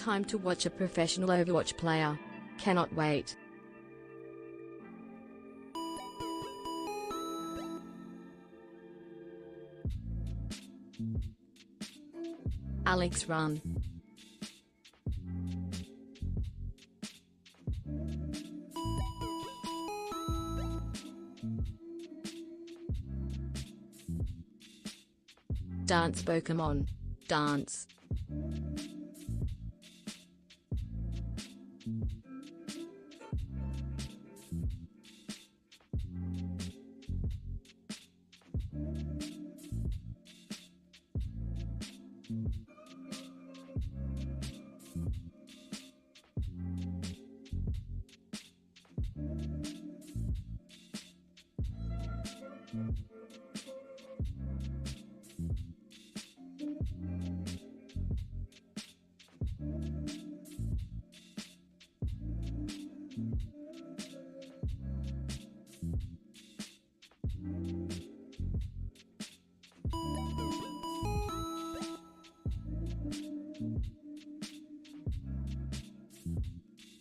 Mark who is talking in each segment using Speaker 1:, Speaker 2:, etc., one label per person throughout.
Speaker 1: Time to watch a professional Overwatch player. Cannot wait. Alluux run. Dance Pokemon. Dance.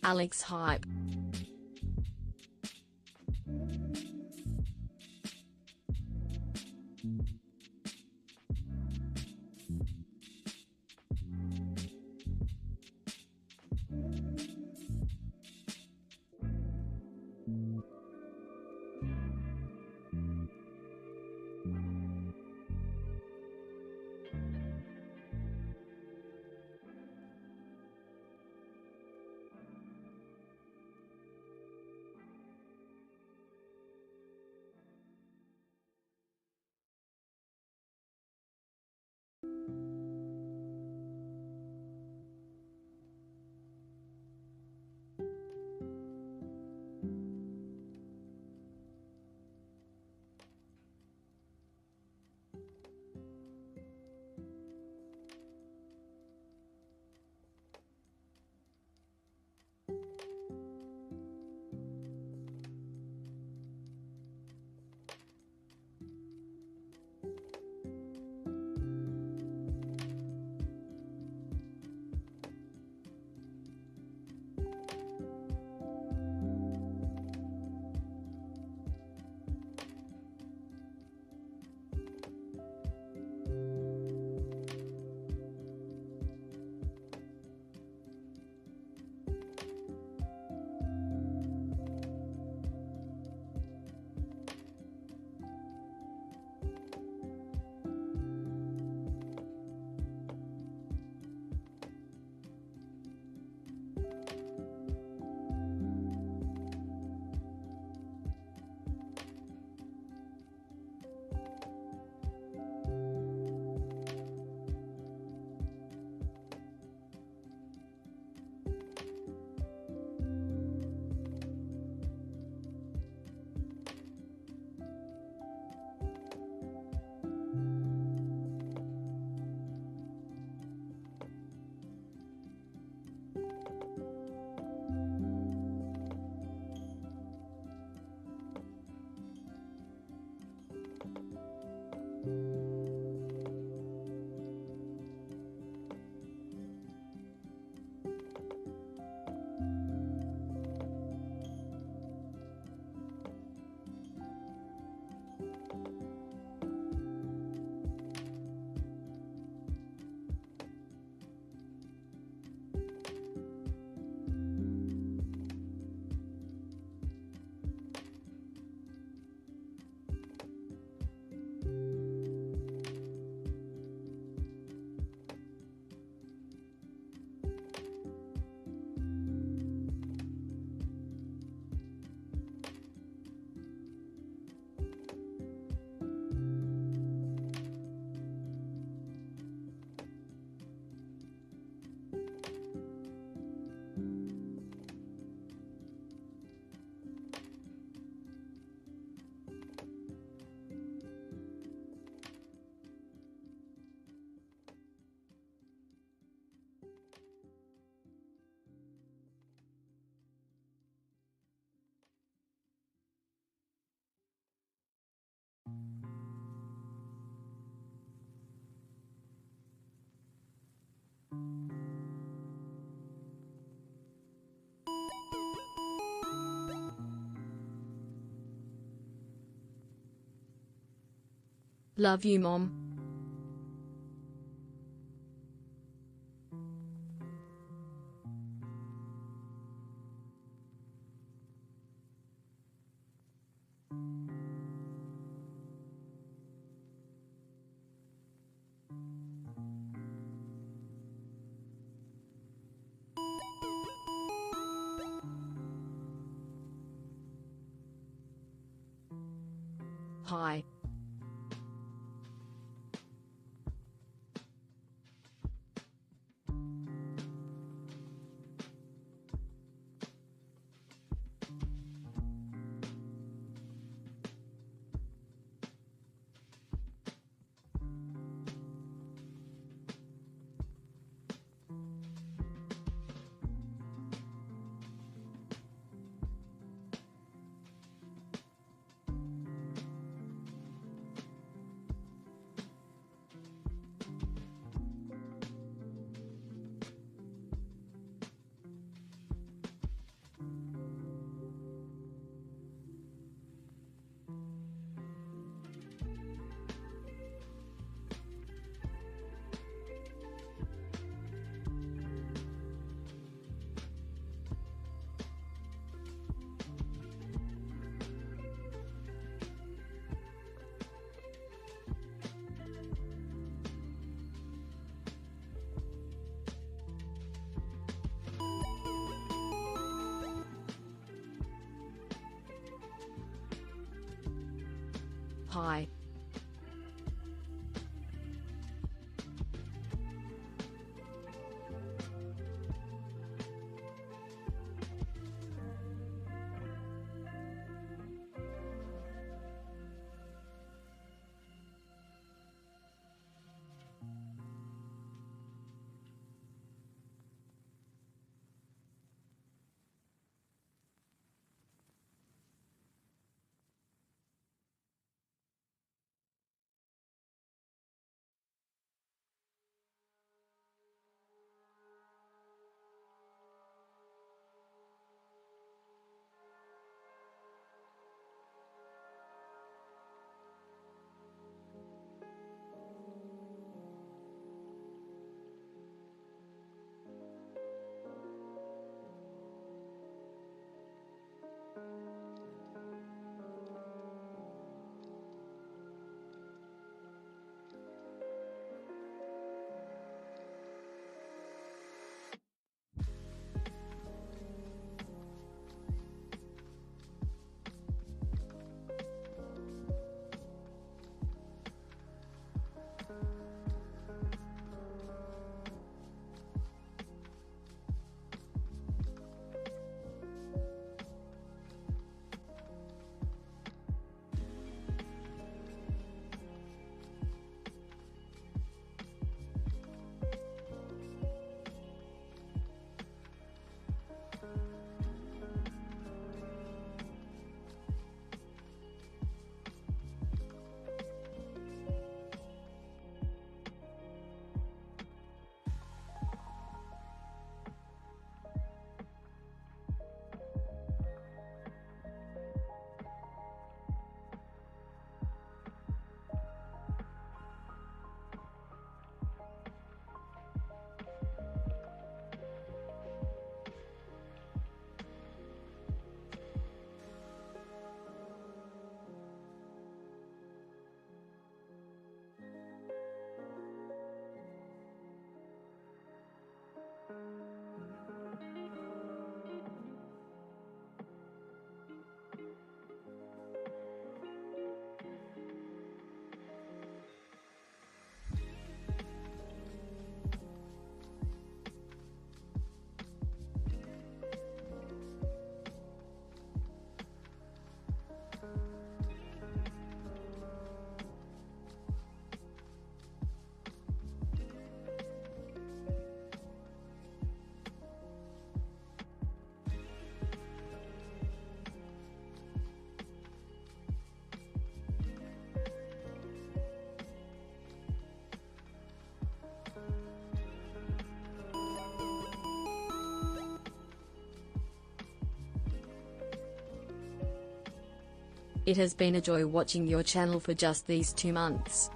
Speaker 1: Alluux hype. Love you, Mom. Hi. Hi. It has been a joy watching your channel for just these 2 months.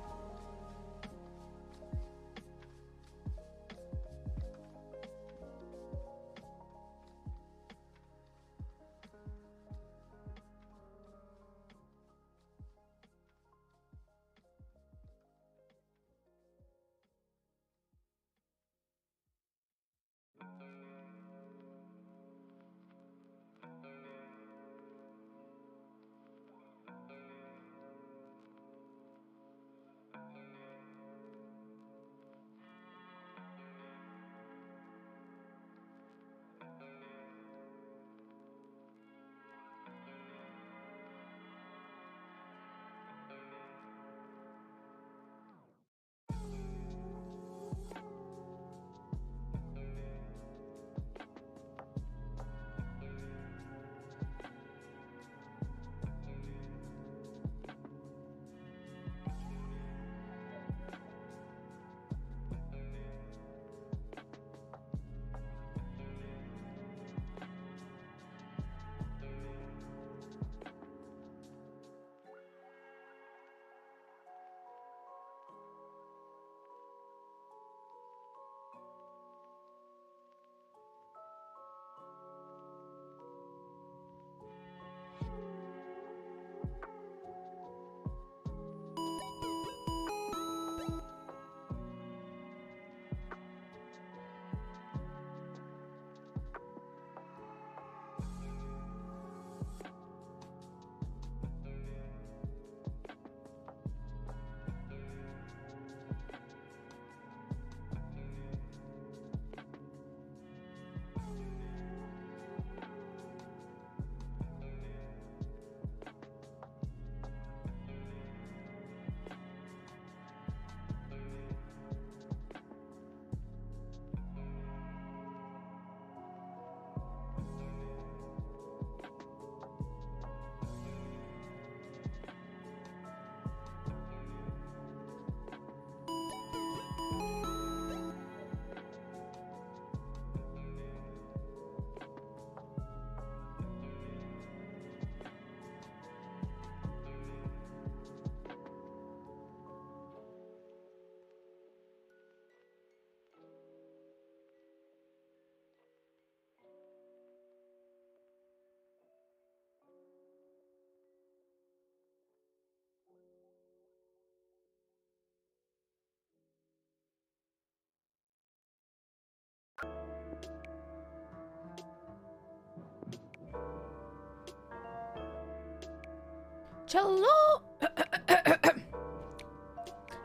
Speaker 2: Cello. I'm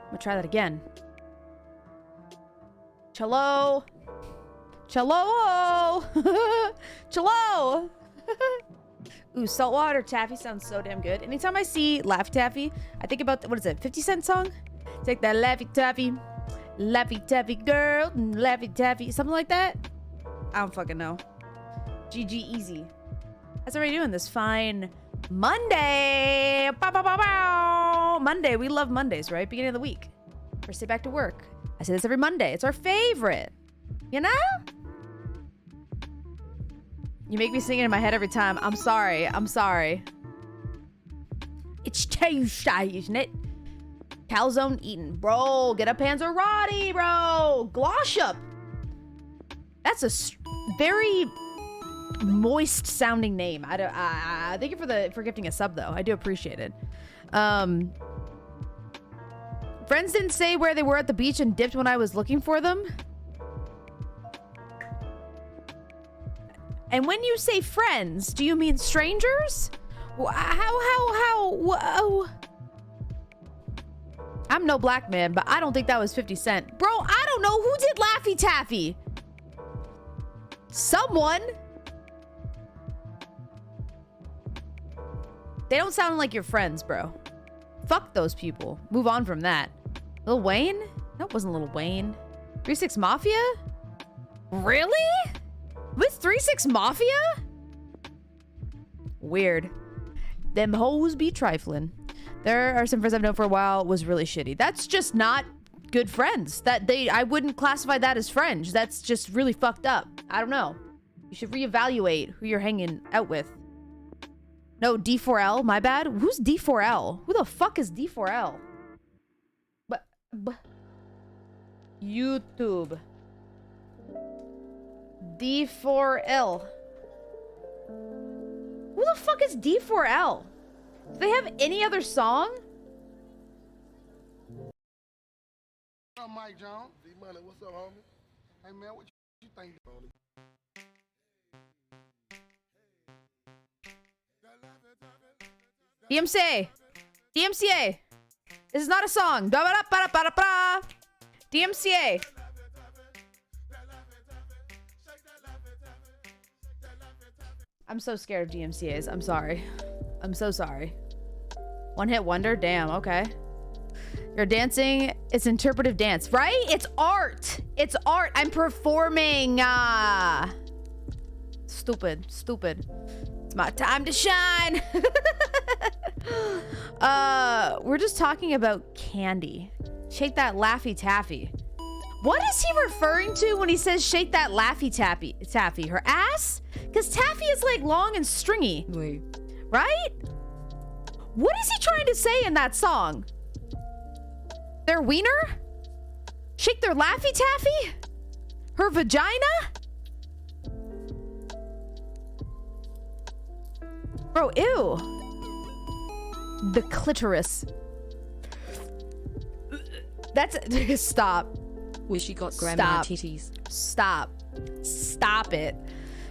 Speaker 2: gonna try that again. Cello. Cello. Cello. Ooh, saltwater taffy sounds so damn good. Anytime I see Laffy Taffy, I think about, what is it, 50 Cent song? Take that Laffy Taffy girl, Laffy Taffy, something like that? I don't fucking know. GG easy. How's everybody doing this fine Monday? Bow, bow, bow, bow. Monday, we love Mondays, right? Beginning of the week. First day back to work. I say this every Monday. It's our favorite. You know? You make me sing it in my head every time. I'm sorry. I'm sorry. It's Tuesday, isn't it? Calzone eaten. Bro, get up Panzerotti, bro. Glosh up. That's a very moist sounding name. Thank you for gifting a sub though. I do appreciate it. Friends didn't say where they were at the beach and dipped when I was looking for them. And when you say friends, do you mean strangers? How? I'm no black man, but I don't think that was 50 Cent. Bro, I don't know who did Laffy Taffy. Someone. They don't sound like your friends, bro. Fuck those people. Move on from that. Lil Wayne? That wasn't Lil Wayne. 3-6 Mafia? Really? With 3-6 Mafia? Weird. Them hoes be trifling. There are some friends I've known for a while was really shitty. That's just not good friends. I wouldn't classify that as friends. That's just really fucked up. I don't know. You should reevaluate who you're hanging out with. No, D4L. My bad. Who's D4L? Who the fuck is D4L? But YouTube. D4L. Who the fuck is D4L? Do they have any other song?
Speaker 3: What's up, Mike Jones? D-Money, what's up, homie? Hey, man, what you think, homie?
Speaker 2: DMCA. DMCA. This is not a song. DMCA. I'm so scared of DMCAs. I'm sorry. I'm so sorry. One hit wonder? Damn, okay. You're dancing. It's interpretive dance, right? It's art. It's art. I'm performing. Stupid. Stupid. It's my time to shine. We're just talking about candy. Shake that Laffy Taffy. What is he referring to when he says shake that Laffy Taffy? Her ass? Because taffy is like long and stringy.
Speaker 1: Wait.
Speaker 2: Right? What is he trying to say in that song? Their wiener? Shake their Laffy Taffy? Her vagina? Bro, ew. The clitoris. That's stop.
Speaker 1: Wish she got grandma
Speaker 2: Stop.
Speaker 1: titties.
Speaker 2: Stop. Stop it.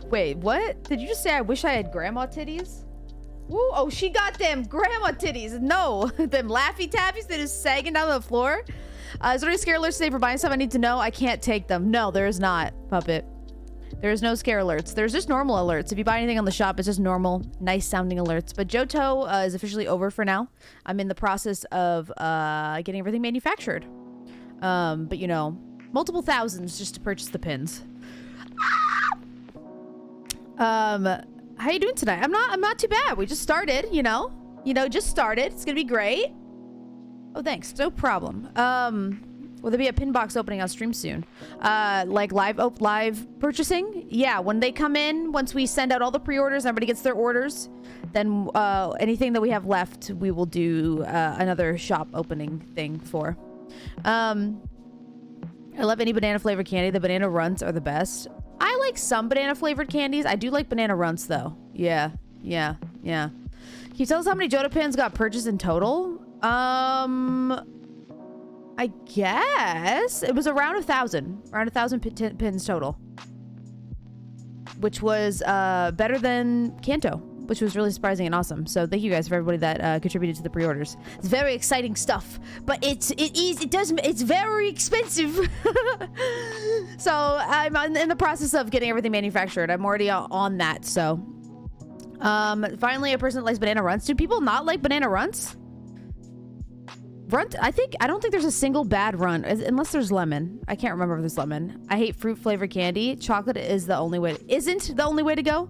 Speaker 2: Wait, what? Did you just say I wish I had grandma titties? Woo, oh, she got them grandma titties. No, them Laffy Taffies that is sagging down the floor. Is there any scare alerts today for buying stuff I need to know? I can't take them. No, there is not, Puppet. There is no scare alerts. There's just normal alerts. If you buy anything on the shop, it's just normal, nice sounding alerts. But Johto is officially over for now. I'm in the process of getting everything manufactured. But you know, multiple thousands just to purchase the pins. How you doing today? I'm not too bad. We just started, just started. It's gonna be great. Oh, thanks. No problem. Will there be a pin box opening on stream soon? Like live purchasing? Yeah, when they come in, once we send out all the pre-orders, everybody gets their orders, then anything that we have left, we will do another shop opening thing for. I love any banana flavored candy. The banana runts are the best. I like some banana flavored candies. I do like banana runts though. Yeah. Can you tell us how many Johto pins got purchased in total? I guess it was around 1,000. Around 1,000 pins total. Which was better than Kanto, which was really surprising and awesome. So thank you guys for everybody that contributed to the pre-orders. It's very exciting stuff, but it's very expensive. So I'm in the process of getting everything manufactured. I'm already on that. So finally a person that likes banana runts. Do people not like banana runts? I don't think there's a single bad run unless there's lemon. I can't remember if there's lemon. I hate fruit flavored candy. Chocolate is the only way. Isn't the only way to go?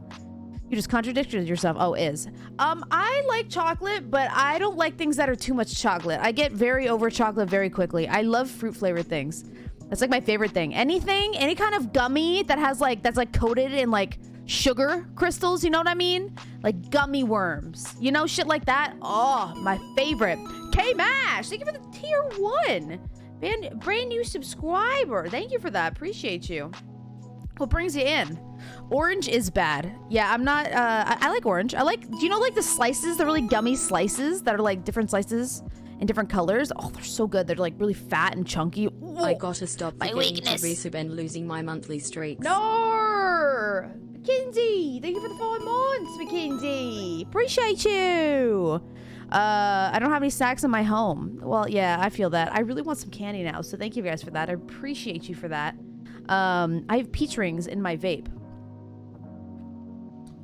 Speaker 2: You just contradicted yourself. Oh, is. I like chocolate, but I don't like things that are too much chocolate. I get very over chocolate very quickly. I love fruit flavored things. That's like my favorite thing. Any kind of gummy that has that's coated in like sugar crystals, you know what I mean? Like gummy worms, shit like that. Oh, my favorite. K-Mash, thank you for the tier 1. Brand new subscriber. Thank you for that. Appreciate you. What brings you in? Orange is bad. Yeah, I'm not, I like orange. Do you know like the slices, the really gummy slices that are like different slices in different colors? Oh, they're so good. They're like really fat and chunky. Whoa,
Speaker 1: I gotta stop
Speaker 2: my
Speaker 1: forgetting
Speaker 2: weakness.
Speaker 1: to resub and losing my monthly streaks.
Speaker 2: No! Mackenzie, thank you for the 5 months, Mackenzie. Appreciate you. I don't have any snacks in my home. Well, yeah, I feel that. I really want some candy now, so thank you guys for that. I appreciate you for that. I have peach rings in my vape.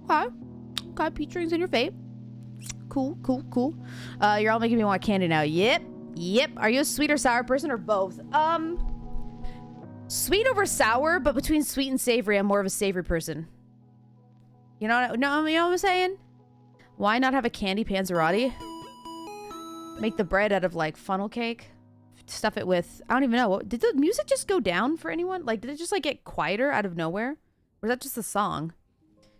Speaker 2: Okay, peach rings in your vape. Cool. You're all making me want candy now. Yep. Are you a sweet or sour person or both? Sweet over sour, but between sweet and savory, I'm more of a savory person. You know what I'm saying? Why not have a candy panzerotti? Make the bread out of like funnel cake. Stuff it with, I don't even know. Did the music just go down for anyone? Like, did it just like get quieter out of nowhere? Or is that just the song?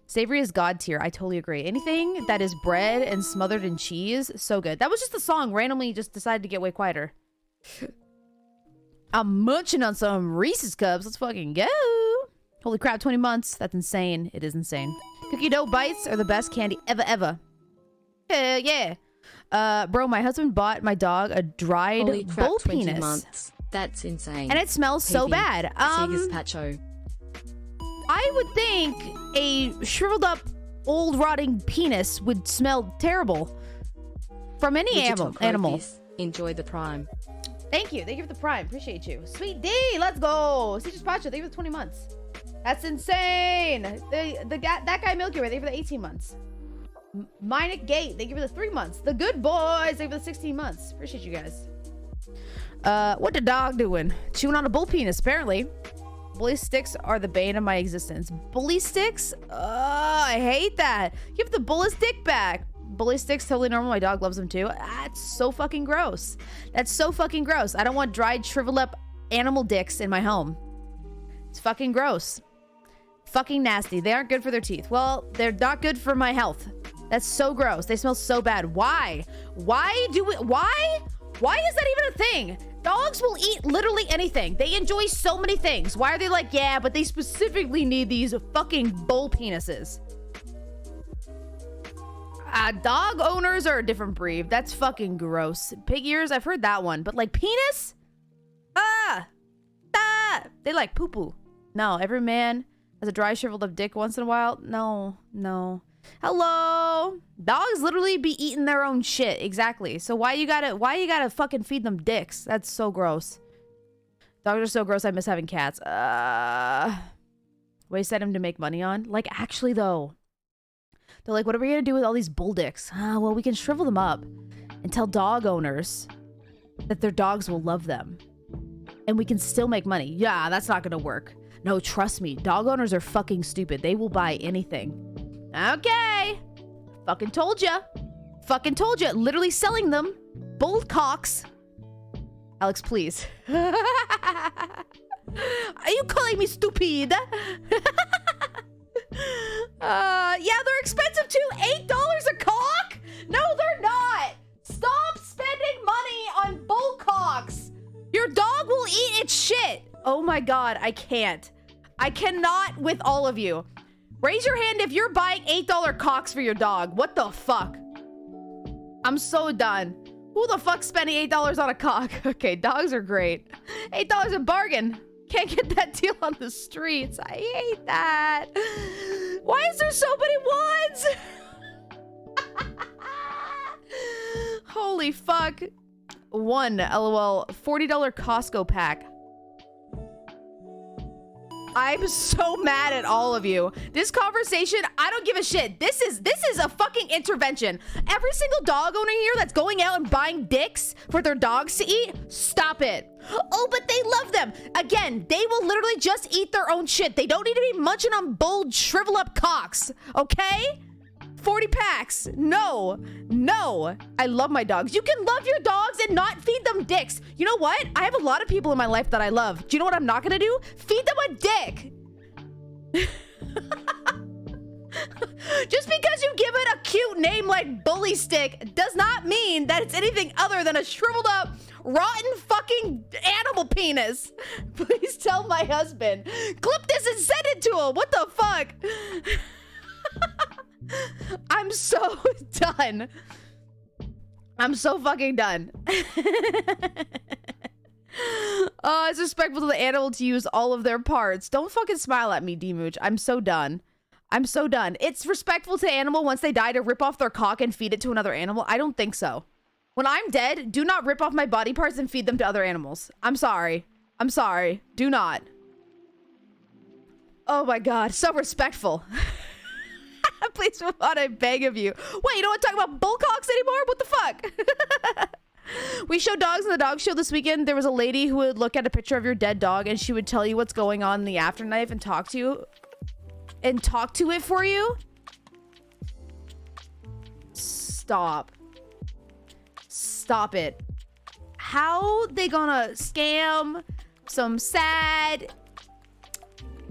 Speaker 2: Savory is god tier. I totally agree. Anything that is bread and smothered in cheese, so good. That was just a song. Randomly just decided to get way quieter. I'm munching on some Reese's Cups. Let's fucking go. Holy crap, 20 months. That's insane. It is insane. Cookie dough bites are the best candy ever. Hell yeah. Bro, my husband bought my dog a dried
Speaker 1: Holy crap,
Speaker 2: bull
Speaker 1: 20
Speaker 2: penis.
Speaker 1: months. That's insane.
Speaker 2: And it smells so
Speaker 1: PV,
Speaker 2: bad.
Speaker 1: Pacho.
Speaker 2: I would think a shriveled up, old rotting penis would smell terrible from any animal.
Speaker 1: Enjoy the prime.
Speaker 2: Thank you. Thank you for the prime. Appreciate you. Sweet D, let's go. Citrus Pacho, thank you for the 20 months. That's insane. That guy Milky Way, thank you for the 18 months. Minic Gate, thank you for the 3 months. The good boys, thank you for the 16 months. Appreciate you guys. What the dog doing? Chewing on a bull penis, apparently. Bully sticks are the bane of my existence. Bully sticks? I hate that. Give the bully stick back. Bully sticks, totally normal. My dog loves them too. That's so fucking gross. That's so fucking gross. I don't want dried, shriveled up animal dicks in my home. It's fucking gross. Fucking nasty. They aren't good for their teeth. Well, they're not good for my health. That's so gross. They smell so bad. Why? Why is that even a thing? Dogs will eat literally anything. They enjoy so many things. Why are they like, yeah, but they specifically need these fucking bull penises? Dog owners are a different breed. That's fucking gross. Pig ears, I've heard that one. But like penis? They like poo-poo. No, every man has a dry shriveled up dick once in a while. No. Hello. Dogs literally be eating their own shit. Exactly. So why you gotta fucking feed them dicks? That's so gross. Dogs are so gross. I miss having cats. Way set him to make money on. Like, actually though, they're like, what are we gonna do with all these bull dicks? Well, we can shrivel them up and tell dog owners that their dogs will love them, and we can still make money. Yeah, that's not gonna work. No, trust me. Dog owners are fucking stupid. They will buy anything. Okay. Fucking told ya. Literally selling them. Bull cocks. Alex, please. Are you calling me stupid? Yeah, they're expensive too. $8 a cock? No, they're not. Stop spending money on bull cocks. Your dog will eat its shit. Oh my god, I can't. I cannot with all of you. Raise your hand if you're buying $8 cocks for your dog. What the fuck? I'm so done. Who the fuck's spending $8 on a cock? Okay, dogs are great. $8 a bargain. Can't get that deal on the streets. I hate that. Why is there so many ones? Holy fuck. One, LOL. $40 Costco pack. I'm so mad at all of you. This conversation, I don't give a shit. This is a fucking intervention. Every single dog owner here that's going out and buying dicks for their dogs to eat, stop it. Oh, but they love them. Again, they will literally just eat their own shit. They don't need to be munching on bold, shrivel up cocks, okay? 40 packs. No. I love my dogs. You can love your dogs and not feed them dicks. You know what? I have a lot of people in my life that I love. Do you know what I'm not gonna do? Feed them a dick. Just because you give it a cute name like Bully Stick does not mean that it's anything other than a shriveled up, rotten fucking animal penis. Please tell my husband. Clip this and send it to him. What the fuck? I'm so done. I'm so fucking done. Oh, it's respectful to the animal to use all of their parts. Don't fucking smile at me, D-Mooch. I'm so done. It's respectful to animal once they die to rip off their cock and feed it to another animal. I don't think so. When I'm dead, do not rip off my body parts and feed them to other animals. I'm sorry. Do not. Oh my god, so respectful. Please move on, I beg of you. Wait, you don't want to talk about bullcocks anymore? What the fuck? We showed dogs in the dog show this weekend. There was a lady who would look at a picture of your dead dog and she would tell you what's going on in the afterlife and talk to it for you. Stop it. How they gonna scam some sad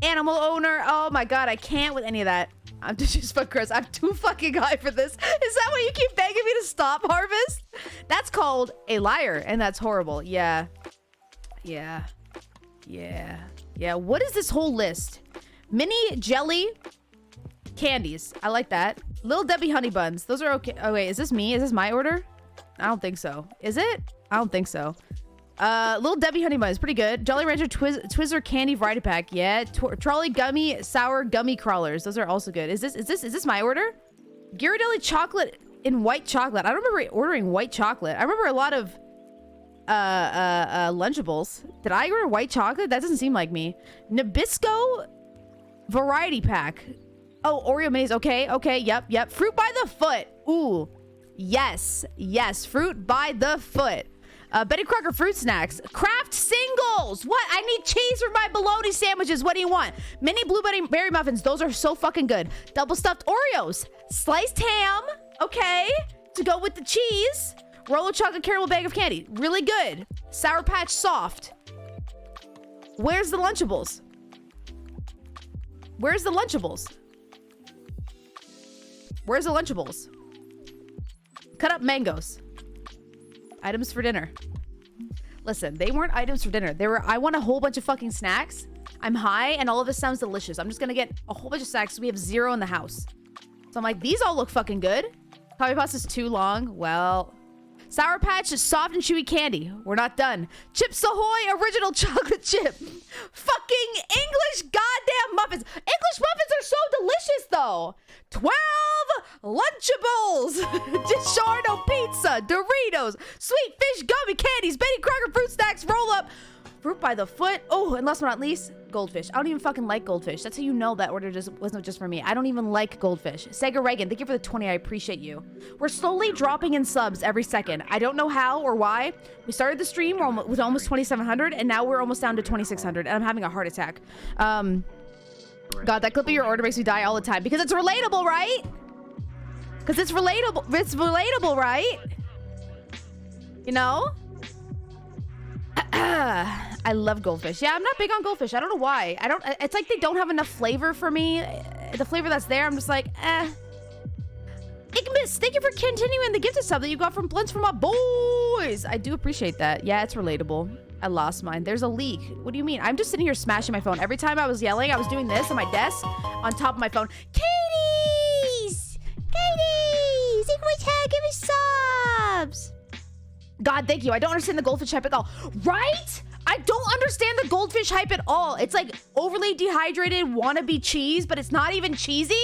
Speaker 2: animal owner? Oh my god, I can't with any of that. I'm just fuck Chris. I'm too fucking high for this. Is that why you keep begging me to stop, Harvest? That's called a liar, and that's horrible. Yeah. Yeah. Yeah. Yeah. What is this whole list? Mini jelly candies. I like that. Little Debbie honey buns. Those are okay. Oh, wait. Is this me? Is this my order? I don't think so. Is it? I don't think so. Little Debbie honey buns. Pretty good. Jolly Rancher Twizzler candy variety pack. Yeah. Trolley gummy sour gummy crawlers. Those are also good. Is this my order? Ghirardelli chocolate in white chocolate. I don't remember ordering white chocolate. I remember a lot of Lunchables. Did I order white chocolate? That doesn't seem like me. Nabisco variety pack. Oh, Oreo maze. Okay, okay, yep. Fruit by the foot. Ooh, yes, fruit by the foot. Betty Crocker fruit snacks. Kraft singles. What? I need cheese for my bologna sandwiches. What do you want? Mini blueberry muffins. Those are so fucking good. Double stuffed Oreos. Sliced ham. Okay, to go with the cheese. Roll of chocolate caramel bag of candy. Really good. Sour Patch soft. Where's the Lunchables? Where's the Lunchables? Where's the Lunchables? Cut up mangoes. Items for dinner. Listen, they weren't items for dinner. They were, I want a whole bunch of fucking snacks. I'm high and all of this sounds delicious. I'm just gonna get a whole bunch of snacks. We have 0 in the house. So I'm like, these all look fucking good. Coffee pasta's too long. Well, Sour Patch is soft and chewy candy. We're not done. Chips Ahoy original chocolate chip. Fucking English goddamn muffins. English muffins are so delicious though. 12 Lunchables. DiGiorno pizza. Doritos. Sweet fish gummy candies. Betty Crocker fruit snacks. Roll up. Fruit by the foot. Oh, and last but not least, goldfish. I don't even fucking like goldfish. That's how you know that order just wasn't just for me. I don't even like goldfish. Sega Reagan, thank you for the 20. I appreciate you. We're slowly dropping in subs every second. I don't know how or why. We started the stream with almost 2,700, and now we're almost down to 2,600, and I'm having a heart attack. God, that clip of your order makes me die all the time because it's relatable, right? Because it's relatable. It's relatable, right? You know? I love goldfish. Yeah, I'm not big on goldfish. I don't know why. It's like they don't have enough flavor for me. The flavor that's there, I'm just like, eh. Igmis, thank you for continuing the gifted sub that you got from Blunts for my boys. I do appreciate that. Yeah, it's relatable. I lost mine. There's a leak. What do you mean? I'm just sitting here smashing my phone. Every time I was yelling, I was doing this on my desk on top of my phone. Katie's! Katie's! Give me subs! God, thank you. I don't understand the goldfish hype at all. Right? I don't understand the goldfish hype at all. It's like overly dehydrated wannabe cheese, but it's not even cheesy.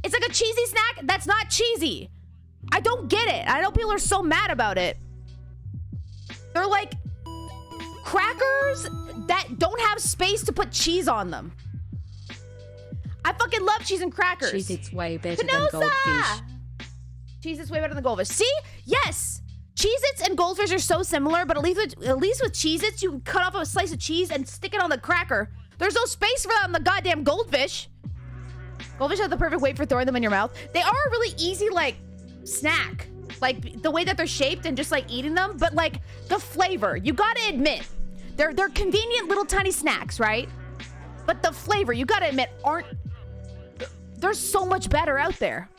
Speaker 2: It's like a cheesy snack that's not cheesy. I don't get it. I know people are so mad about it. They're like crackers that don't have space to put cheese on them. I fucking love cheese and crackers.
Speaker 1: Cheez-It's way better than goldfish.
Speaker 2: Cheez-It's way better than goldfish. See? Yes. Cheez-Its and goldfish are so similar, but at least with Cheez-Its, you can cut off a slice of cheese and stick it on the cracker. There's no space for that on the goddamn goldfish. Goldfish have the perfect weight for throwing them in your mouth. They are a really easy, like, snack. Like, the way that they're shaped and just, like, eating them. But, like, the flavor, you gotta admit, they're convenient little tiny snacks, right? But the flavor, you gotta admit, there's so much better out there.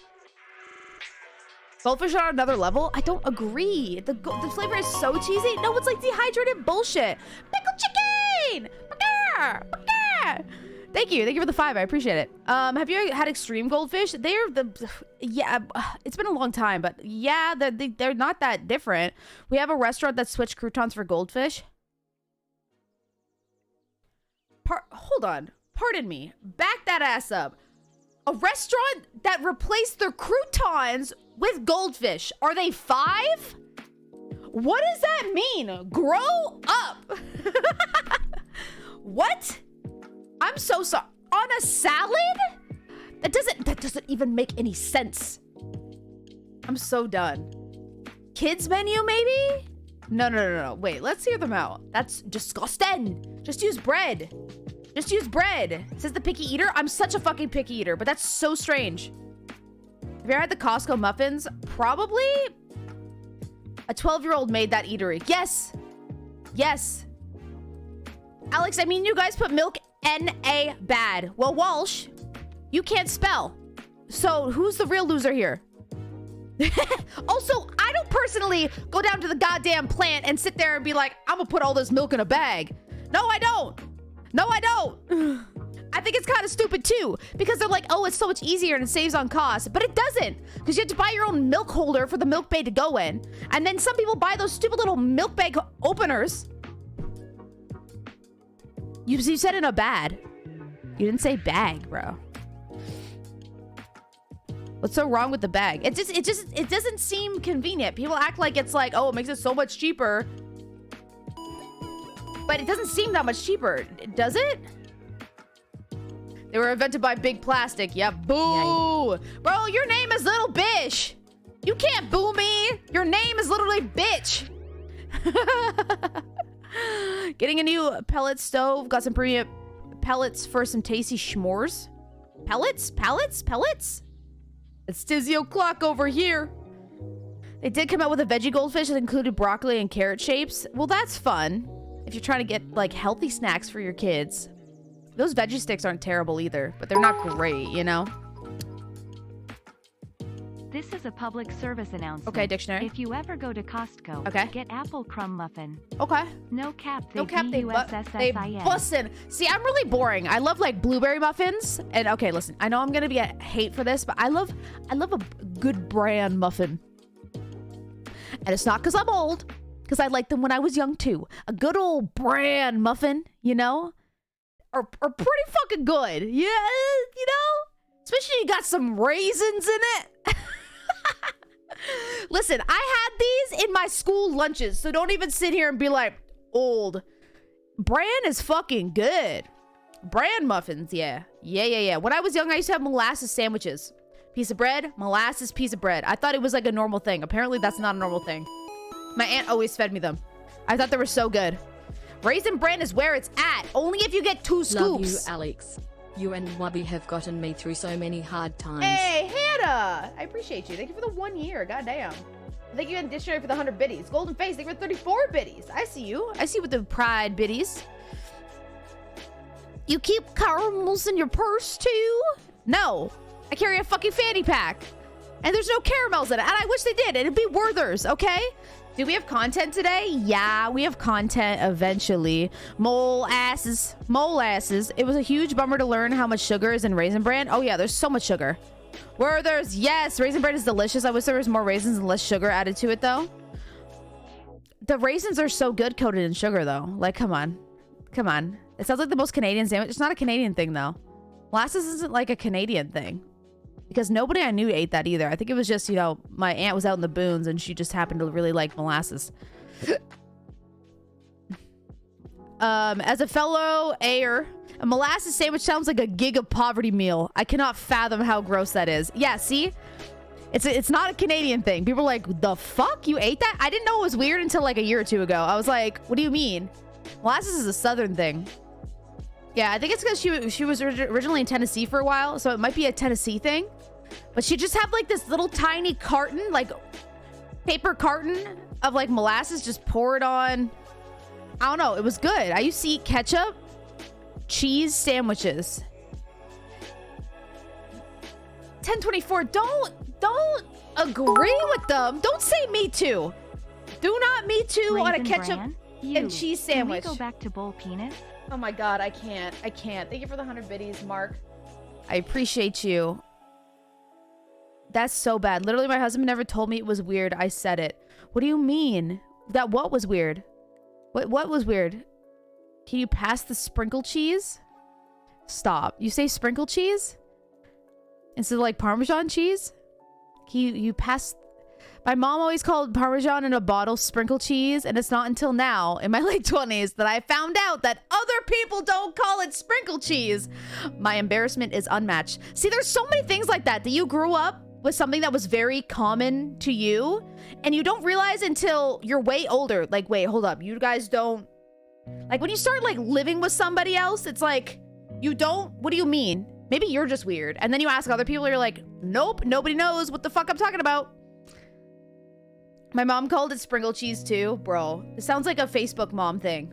Speaker 2: Goldfish are on another level? I don't agree. The flavor is so cheesy. No, it's like dehydrated bullshit. Pickled chicken! Thank you for the 5. I appreciate it. Have you had extreme goldfish? Yeah, it's been a long time, but yeah, they're not that different. We have a restaurant that switched croutons for goldfish. Hold on. Pardon me. Back that ass up. A restaurant that replaced their croutons with goldfish. Are they 5? What does that mean? Grow up. What? I'm so sorry. On a salad? That doesn't even make any sense. I'm so done. Kids menu, maybe? No. Wait, let's hear them out. That's disgusting. Just use bread. Just use bread. Says the picky eater. I'm such a fucking picky eater, but that's so strange. Have you ever had the Costco muffins? Probably. A 12-year-old made that eatery. Yes. Yes. Alex, I mean, you guys put milk N-A bad. Well, Walsh, you can't spell. So who's the real loser here? Also, I don't personally go down to the goddamn plant and sit there and be like, I'm gonna put all this milk in a bag. No, I don't. No, I don't. I think it's kind of stupid too, because they're like, oh, it's so much easier and it saves on cost, but it doesn't, because you have to buy your own milk holder for the milk bag to go in, and then some people buy those stupid little milk bag openers. You said in a bag. You didn't say bag, bro. What's so wrong with the bag? It doesn't seem convenient. People act like it's like, oh, it makes it so much cheaper, but it doesn't seem that much cheaper, does it? They were invented by big plastic. Yeah, boo. Yay. Bro, your name is Little Bish. You can't boo me. Your name is literally Bitch. Getting a new pellet stove. Got some premium pellets for some tasty s'mores. Pellets? Pellets? Pellets? It's Tizzy O'Clock over here. They did come out with a veggie goldfish that included broccoli and carrot shapes. Well, that's fun. If you're trying to get, like, healthy snacks for your kids. Those veggie sticks aren't terrible either, but they're not great, you know?
Speaker 4: This is a public service announcement.
Speaker 2: Okay, dictionary.
Speaker 4: If you ever go to Costco,
Speaker 2: okay,
Speaker 4: get apple crumb muffin.
Speaker 2: Okay.
Speaker 4: No cap,
Speaker 2: they
Speaker 4: bussin'.
Speaker 2: bussin'. See, I'm really boring. I love like blueberry muffins. And okay, listen, I know I'm gonna be a hate for this, but I love a good bran muffin. And it's not because I'm old, because I liked them when I was young too. A good old bran muffin, you know? Are pretty fucking good. Yeah, you know? Especially you got some raisins in it. Listen, I had these in my school lunches, so don't even sit here and be like, old. Bran is fucking good. Bran muffins, yeah. Yeah. When I was young, I used to have molasses sandwiches. Piece of bread, molasses, piece of bread. I thought it was like a normal thing. Apparently, that's not a normal thing. My aunt always fed me them. I thought they were so good. Raisin bran is where it's at. Only if you get 2 scoops.
Speaker 1: Love you, Alex. You and Wubby have gotten me through so many hard times.
Speaker 2: Hey, Hannah! I appreciate you. Thank you for the 1 year. Goddamn. Thank you in dictionary for the 100 biddies. Golden Face, thank you for 34 biddies. I see you. I see you with the pride biddies. You keep caramels in your purse too? No. I carry a fucking fanny pack. And there's no caramels in it. And I wish they did. It'd be Werther's, okay? Do we have content today? Yeah, we have content eventually. Mole asses. It was a huge bummer to learn how much sugar is in Raisin Bran. Oh yeah, there's so much sugar. Werther's, yes, Raisin Bran is delicious. I wish there was more raisins and less sugar added to it though. The raisins are so good coated in sugar though. Like, come on. Come on. It sounds like the most Canadian sandwich. It's not a Canadian thing though. Molasses isn't like a Canadian thing. Because nobody I knew ate that either. I think it was just, you know, my aunt was out in the boons and she just happened to really like molasses. As a fellow Ayer, a molasses sandwich sounds like a gig of poverty meal. I cannot fathom how gross that is. Yeah, see? It's not a Canadian thing. People are like, the fuck? You ate that? I didn't know it was weird until like a year or two ago. I was like, what do you mean? Molasses is a southern thing. Yeah, I think it's because she was originally in Tennessee for a while, so it might be a Tennessee thing. But she just had like this little tiny carton, like paper carton of like molasses, just pour it on. I don't know, it was good. I used to eat ketchup, cheese sandwiches. 1024, don't agree with them. Don't say me too. Do not me too on a ketchup and cheese sandwich.
Speaker 4: Can we go back to bowl penis?
Speaker 2: Oh my god, I can't. Thank you for the 100 biddies, Mark. I appreciate you. That's so bad. Literally, my husband never told me it was weird. I said it. What do you mean? That what was weird? What was weird? Can you pass the sprinkle cheese? Stop. You say sprinkle cheese? Instead of like Parmesan cheese? Can you pass... My mom always called Parmesan in a bottle sprinkle cheese, and it's not until now, in my late 20s, that I found out that other people don't call it sprinkle cheese. My embarrassment is unmatched. See, there's so many things like that you grew up with something that was very common to you, and you don't realize until you're way older. Like, wait, hold up. You guys don't... Like, when you start, like, living with somebody else, it's like, you don't... What do you mean? Maybe you're just weird. And then you ask other people, you're like, nope, nobody knows what the fuck I'm talking about. My mom called it sprinkle cheese too. Bro, it sounds like a Facebook mom thing.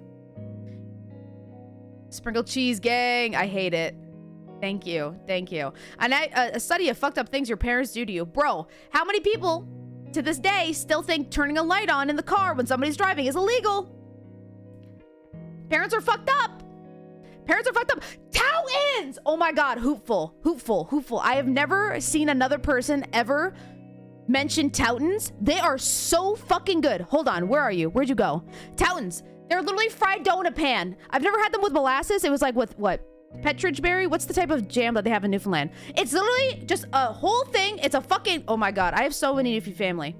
Speaker 2: Sprinkle cheese gang. I hate it. Thank you. Thank you. And a study of fucked up things your parents do to you. Bro, how many people to this day still think turning a light on in the car when somebody's driving is illegal? Parents are fucked up. Parents are fucked up. Towns! Oh my God, hoopful, hoopful, hoopful. I have never seen another person ever mention Toutons. They are so fucking good. Hold on, where are you? Where'd you go? Toutons. They're literally fried dough in a pan. I've never had them with molasses. It was like with what? Petridge berry? What's the type of jam that they have in Newfoundland? It's literally just a whole thing. It's a fucking, oh my God. I have so many Newfie family.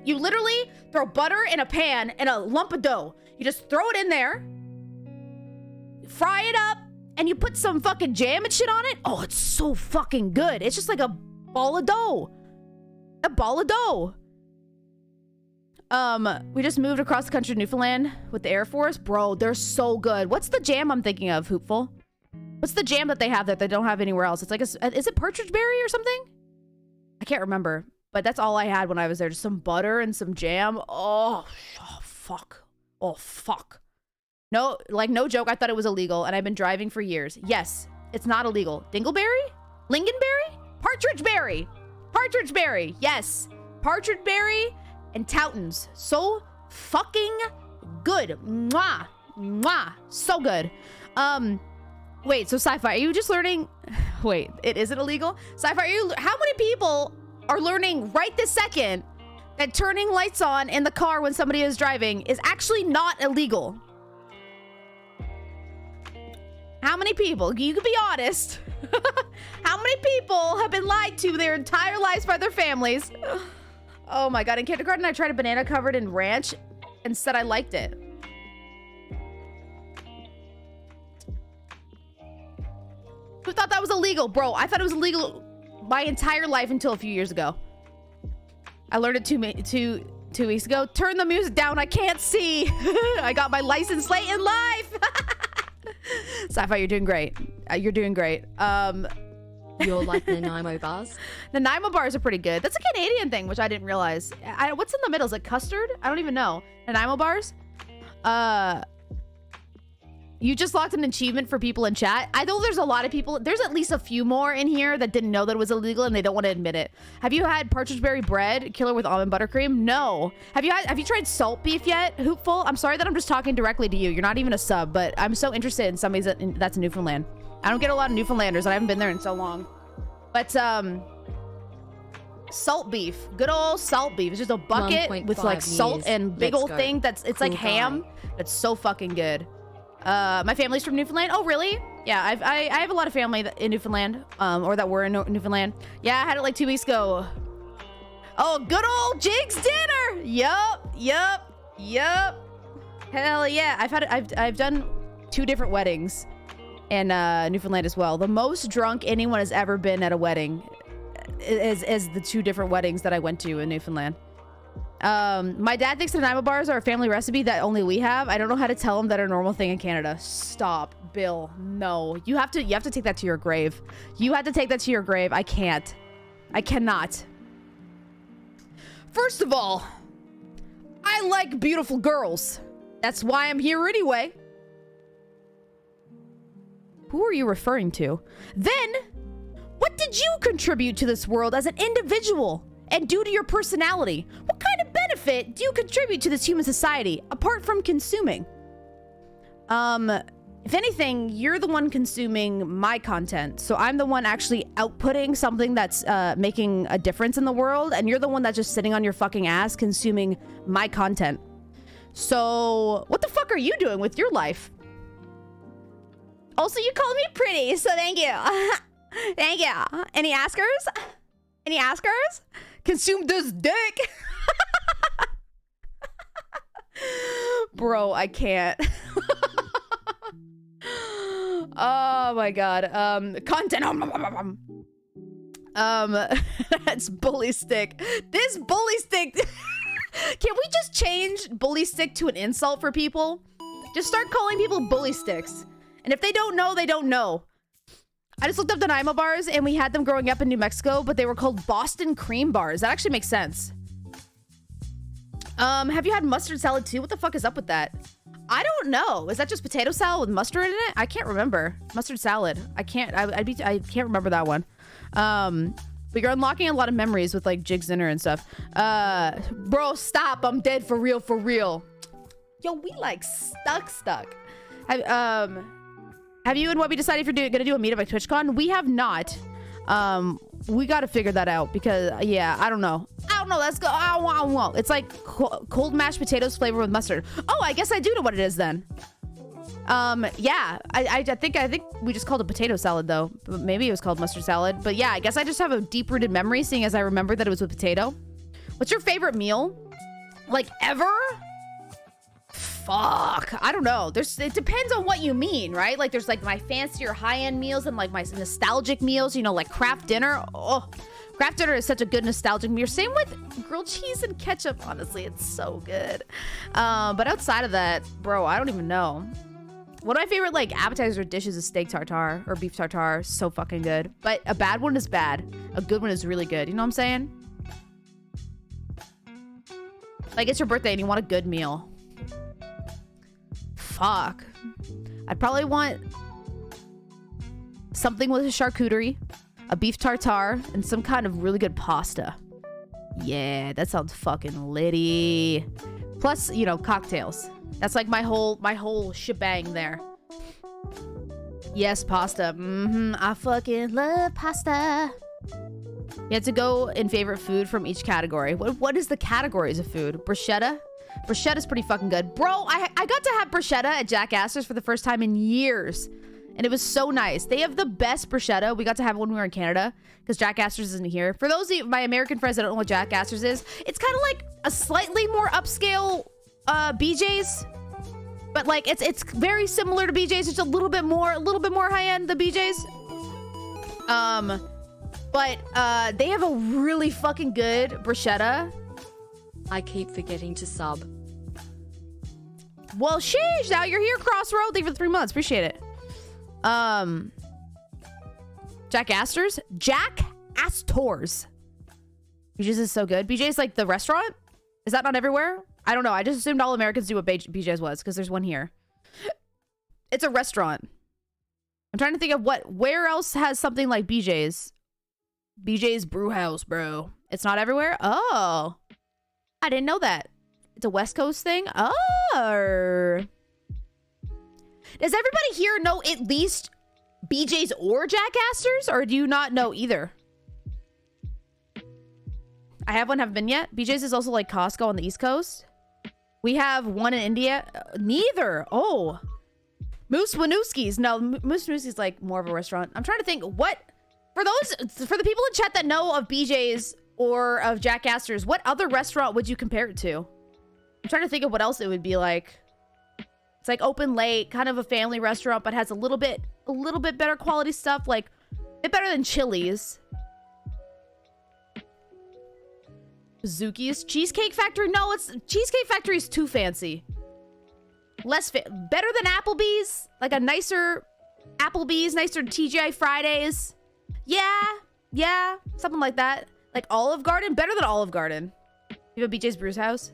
Speaker 2: You literally throw butter in a pan and a lump of dough. You just throw it in there, fry it up, and you put some fucking jam and shit on it. Oh, it's so fucking good. It's just like a ball of dough. A ball of dough. We just moved across the country to Newfoundland with the Air Force. Bro, they're so good. What's the jam I'm thinking of, Hoopful? What's the jam that they have that they don't have anywhere else? It's like, is it partridge berry or something? I can't remember. But that's all I had when I was there. Just some butter and some jam. Oh fuck. Oh, fuck. No, like, no joke. I thought it was illegal, and I've been driving for years. Yes, it's not illegal. Dingleberry? Lingonberry? Partridge berry. Partridge berry. Yes. Partridge berry and Toutons. So fucking good. Mwah. Mwah. So good. Wait, so Sci-Fi, are you just learning? Wait, it isn't illegal? Sci-Fi, how many people are learning right this second that turning lights on in the car when somebody is driving is actually not illegal? How many people? You can be honest. How many people have been lied to their entire lives by their families? Oh my God, in kindergarten, I tried a banana covered in ranch and said I liked it. Who thought that was illegal? Bro, I thought it was illegal my entire life until a few years ago. I learned it two weeks ago. Turn the music down, I can't see. I got my license late in life. Sci-Fi, you're doing great. You're doing great.
Speaker 1: You're like Nanaimo bars?
Speaker 2: Nanaimo bars are pretty good. That's a Canadian thing, which I didn't realize. What's in the middle? Is it custard? I don't even know. Nanaimo bars? You just locked an achievement for people in chat. I know there's a lot of people. There's at least a few more in here that didn't know that it was illegal and they don't want to admit it. Have you had partridge berry bread, killer with almond buttercream? No. Have you tried salt beef yet, Hoopful? I'm sorry that I'm just talking directly to you. You're not even a sub, but I'm so interested in somebody that's in Newfoundland. I don't get a lot of Newfoundlanders, and I haven't been there in so long. But salt beef, good old salt beef. It's just a bucket with like salt and big old thing it's like ham. That's so fucking good. My family's from Newfoundland. Oh, really? Yeah, I have a lot of family in Newfoundland, or that were in Newfoundland. Yeah, I had it like 2 weeks ago. Oh, good old Jig's dinner. Yup. Hell yeah. I've done 2 different weddings in Newfoundland as well. The most drunk anyone has ever been at a wedding is the 2 different weddings that I went to in Newfoundland. My dad thinks Nanaimo bars are a family recipe that only we have. I don't know how to tell him that are a normal thing in Canada. Stop, Bill. No, you have to take that to your grave. You have to take that to your grave. I can't. I cannot. First of all, I like beautiful girls. That's why I'm here anyway. Who are you referring to? Then, what did you contribute to this world as an individual? And due to your personality, what kind of benefit do you contribute to this human society apart from consuming? If anything, you're the one consuming my content. So I'm the one actually outputting something that's making a difference in the world. And you're the one that's just sitting on your fucking ass consuming my content. So what the fuck are you doing with your life? Also, you called me pretty, so thank you. Thank you. Any askers? Any askers? Consume this dick. Bro, I can't. Oh my God. Content. That's bully stick. This bully stick. Can we just change bully stick to an insult for people? Just start calling people bully sticks. And if they don't know, they don't know. I just looked up the Nanaimo bars and we had them growing up in New Mexico, but they were called Boston cream bars. That actually makes sense. Have you had mustard salad too? What the fuck is up with that? I don't know. Is that just potato salad with mustard in it? I can't remember. Mustard salad. I can't remember that one. But you're unlocking a lot of memories with like Jig's dinner and stuff. Bro, stop. I'm dead for real, for real. Yo, we like stuck. Have you and Webby decided if you're gonna do a meetup at TwitchCon? We have not. We gotta figure that out because yeah, I don't know. Let's go. It's like cold mashed potatoes flavored with mustard. Oh, I guess I do know what it is then. Yeah, I think we just called it potato salad though. But maybe it was called mustard salad. But yeah, I guess I just have a deep-rooted memory seeing as I remember that it was with potato. What's your favorite meal? Like ever? Fuck, I don't know. It depends on what you mean, right? Like there's like my fancier high-end meals and like my nostalgic meals, you know, like craft dinner. Oh, craft dinner is such a good nostalgic meal. Same with grilled cheese and ketchup, honestly. It's so good. But outside of that, bro, I don't even know. One of my favorite like appetizer dishes is steak tartare or beef tartare. So fucking good. But a bad one is bad. A good one is really good. You know what I'm saying? Like it's your birthday and you want a good meal. Fuck. I'd probably want something with a charcuterie, a beef tartare, and some kind of really good pasta. Yeah, that sounds fucking litty. Plus, you know, cocktails. That's like my whole shebang there. Yes, pasta. I fucking love pasta. You have to go in favorite food from each category. What is the categories of food? Bruschetta? Bruschetta's pretty fucking good. Bro, I got to have bruschetta at Jack Astor's for the first time in years. And it was so nice. They have the best bruschetta. We got to have it when we were in Canada because Jack Astor's isn't here. For those of my American friends that don't know what Jack Astor's is, it's kind of like a slightly more upscale BJ's. But like it's very similar to BJ's. It's a little bit more high-end than BJ's. But they have a really fucking good bruschetta.
Speaker 1: I keep forgetting to sub.
Speaker 2: Well, sheesh, now you're here, Crossroad. Thank you for the 3 months. Appreciate it. Jack Astor's? Jack Astor's. BJ's is so good. BJ's like the restaurant? Is that not everywhere? I don't know. I just assumed all Americans knew what BJ's was because there's one here. It's a restaurant. I'm trying to think of where else has something like BJ's. BJ's Brew House, bro. It's not everywhere? Oh. I didn't know that. It's a West Coast thing? Oh. Does everybody here know at least BJ's or Jack Astor's? Or do you not know either? I haven't been yet. BJ's is also like Costco on the East Coast. We have one in India. Neither. Oh. Moose Winooski's. No, Moose Winooski's like more of a restaurant. I'm trying to think what... For the people in chat that know of BJ's or of Jack Astor's, what other restaurant would you compare it to? I'm trying to think of what else it would be like. It's like open late, kind of a family restaurant, but has a little bit better quality stuff, like a bit better than Chili's. Zuki's Cheesecake Factory? No, it's Cheesecake Factory is too fancy. Better than Applebee's, like a nicer Applebee's, nicer TGI Fridays. Yeah, something like that. Like Olive Garden, better than Olive Garden. You have a BJ's Brews House,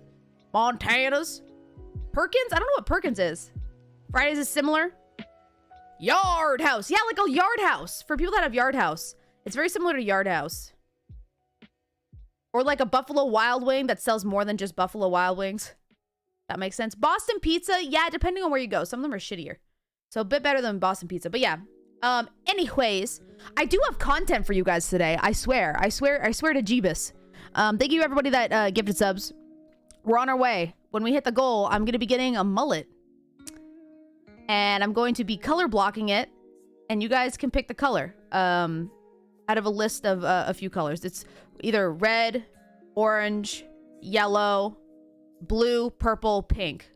Speaker 2: Montana's, Perkins. I don't know what Perkins is. Fridays is similar. Yard House, yeah, like a Yard House for people that have Yard House. It's very similar to Yard House. Or like a Buffalo Wild Wing that sells more than just Buffalo Wild Wings. That makes sense. Boston Pizza, yeah, depending on where you go. Some of them are shittier. So a bit better than Boston Pizza, but yeah. Anyways, I do have content for you guys today. I swear to Jeebus. Thank you everybody that gifted subs. We're on our way. When we hit the goal, I'm going to be getting a mullet. And I'm going to be color blocking it. And you guys can pick the color. Out of a list of a few colors. It's either red, orange, yellow, blue, purple, pink.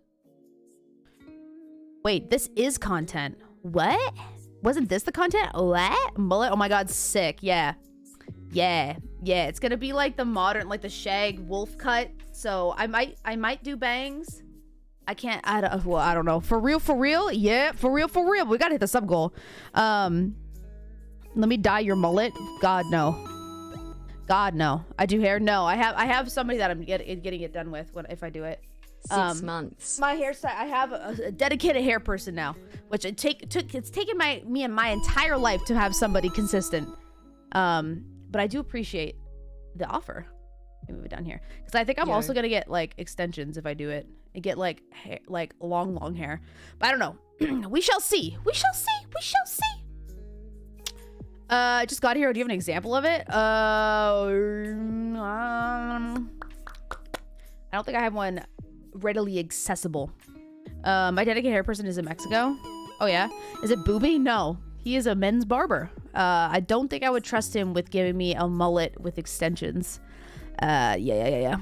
Speaker 2: Wait, this is content. What? Wasn't this the content? What? Mullet? Oh my god, sick. Yeah. It's gonna be like the modern, like the shag wolf cut. So I might do bangs. I don't know. For real? Yeah, for real. We gotta hit the sub goal. Let me dye your mullet. God, no. God, no. I do hair? No. I have somebody that I'm getting it done with if I do it.
Speaker 1: 6 months.
Speaker 2: My hairstyle, I have a dedicated hair person now, which it's taken me and my entire life to have somebody consistent. But I do appreciate the offer. Let me move it down here because I think I'm also gonna get like extensions if I do it and get like hair, like long hair. But I don't know. We shall see. We shall see. We shall see. I just got here. Do you have an example of it? I don't think I have one readily accessible. My dedicated hair person is in Mexico. Oh yeah. Is it Booby? No. He is a men's barber. I don't think I would trust him with giving me a mullet with extensions. Yeah.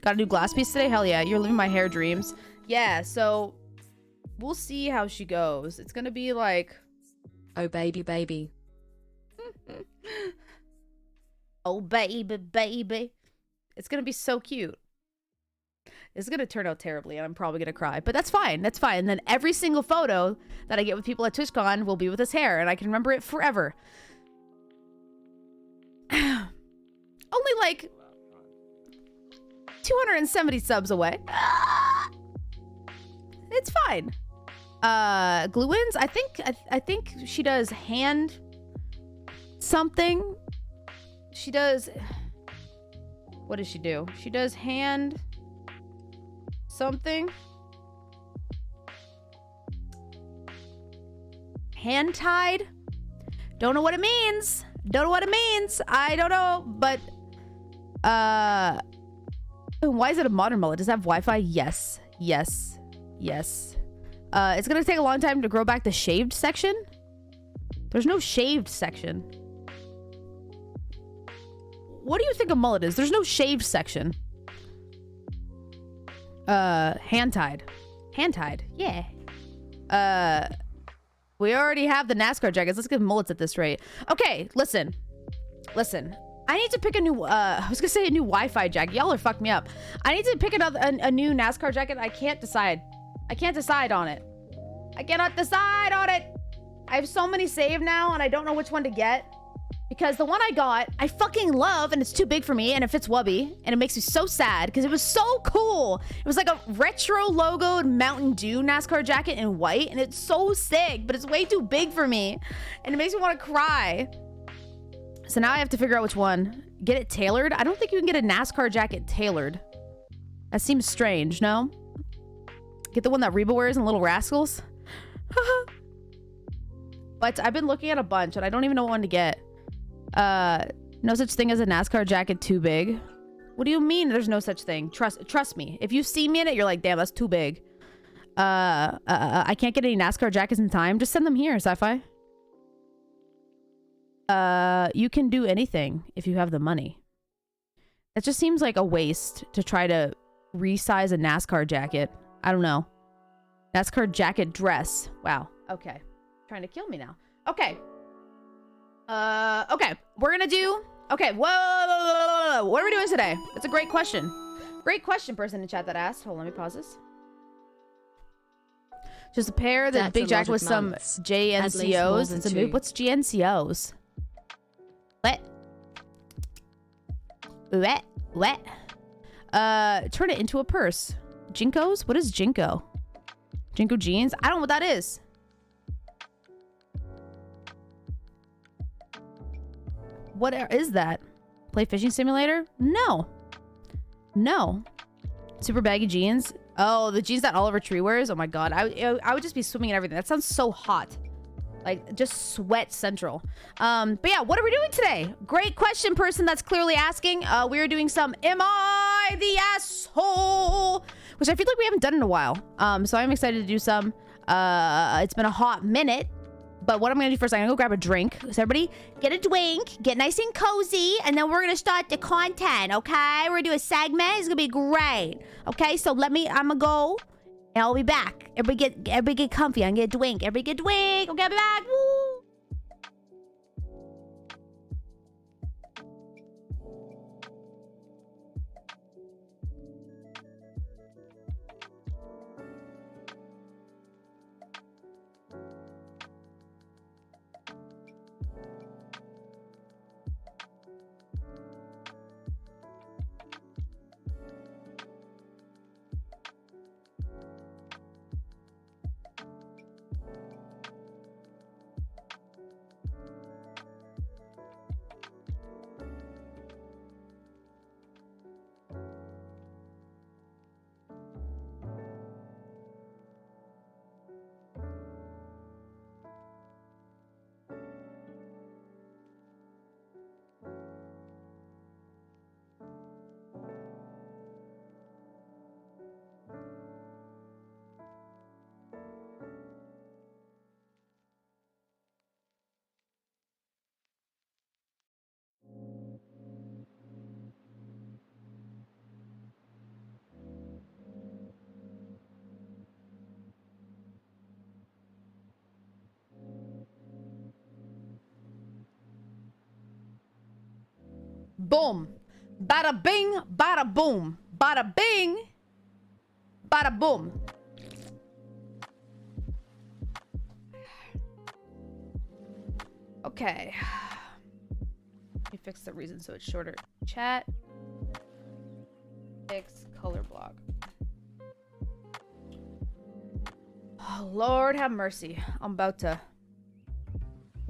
Speaker 2: Got a new glass piece today? Hell yeah. You're living my hair dreams. Yeah, so we'll see how she goes. It's gonna be like...
Speaker 1: Oh, baby.
Speaker 2: Oh, baby. It's gonna be so cute. It's gonna turn out terribly, and I'm probably gonna cry. But that's fine. That's fine. And then every single photo that I get with people at TwitchCon will be with his hair, and I can remember it forever. Only like 270 subs away. It's fine. Glue-ins? I think she does hand something. She does... What does she do? She does hand something. Hand tied? Don't know what it means. I don't know, but why is it a modern mullet? Does it have Wi-Fi? Yes. It's gonna take a long time to grow back the shaved section. There's no shaved section. What do you think a mullet is? There's no shaved section. Hand tied. Yeah. We already have the NASCAR jackets. Let's get mullets at this rate. Okay, listen. I need to pick a new, I was gonna say a new Wi-Fi jacket. Y'all are fucking me up. I need to pick a new NASCAR jacket. I can't decide on it. I cannot decide on it. I have so many saved now, and I don't know which one to get. Because the one I got, I fucking love, and it's too big for me, and it fits Wubby, and it makes me so sad, because it was so cool. It was like a retro logoed Mountain Dew NASCAR jacket in white, and it's so sick, but it's way too big for me, and it makes me want to cry. So now I have to figure out which one. Get it tailored? I don't think you can get a NASCAR jacket tailored. That seems strange, no? Get the one that Reba wears in Little Rascals? But I've been looking at a bunch, and I don't even know what one to get. No such thing as a NASCAR jacket too big. What do you mean there's no such thing? Trust me. If you see me in it, you're like, damn, that's too big. I can't get any NASCAR jackets in time. Just send them here, Sci-Fi. You can do anything if you have the money. It just seems like a waste to try to resize a NASCAR jacket. I don't know. NASCAR jacket dress. Wow. Okay. Trying to kill me now. Okay. Okay. We're gonna do... Okay. Whoa. What are we doing today? That's a great question. Great question, person in chat that asked. Hold on, let me pause this. Just a pair that big jacket with some JNCOs. It's a move. What's GNCOs? Wet. Turn it into a purse. Jinkos? What is Jinko? Jinko jeans? I don't know what that is. What is that? Play fishing simulator? No. Super baggy jeans. Oh, the jeans that Oliver Tree wears. Oh my god. I would just be swimming in everything. That sounds so hot. Like, just sweat central. But yeah, what are we doing today? Great question, person that's clearly asking. We are doing some Am I the Asshole? Which I feel like we haven't done in a while. So I'm excited to do some. It's been a hot minute. But what I'm going to do first, I'm going to go grab a drink. So everybody, get a drink, get nice and cozy, and then we're going to start the content, okay? We're going to do a segment. It's going to be great. Okay, so I'm going to go, and I'll be back. Everybody get comfy. I'm going to get a drink. Everybody get a drink. Okay, I'll be back. Woo! boom. Bada bing, bada boom. Bada bing, bada boom. Okay. Let me fix the reason so it's shorter. Chat. Fix color block. Oh, Lord have mercy. I'm about to...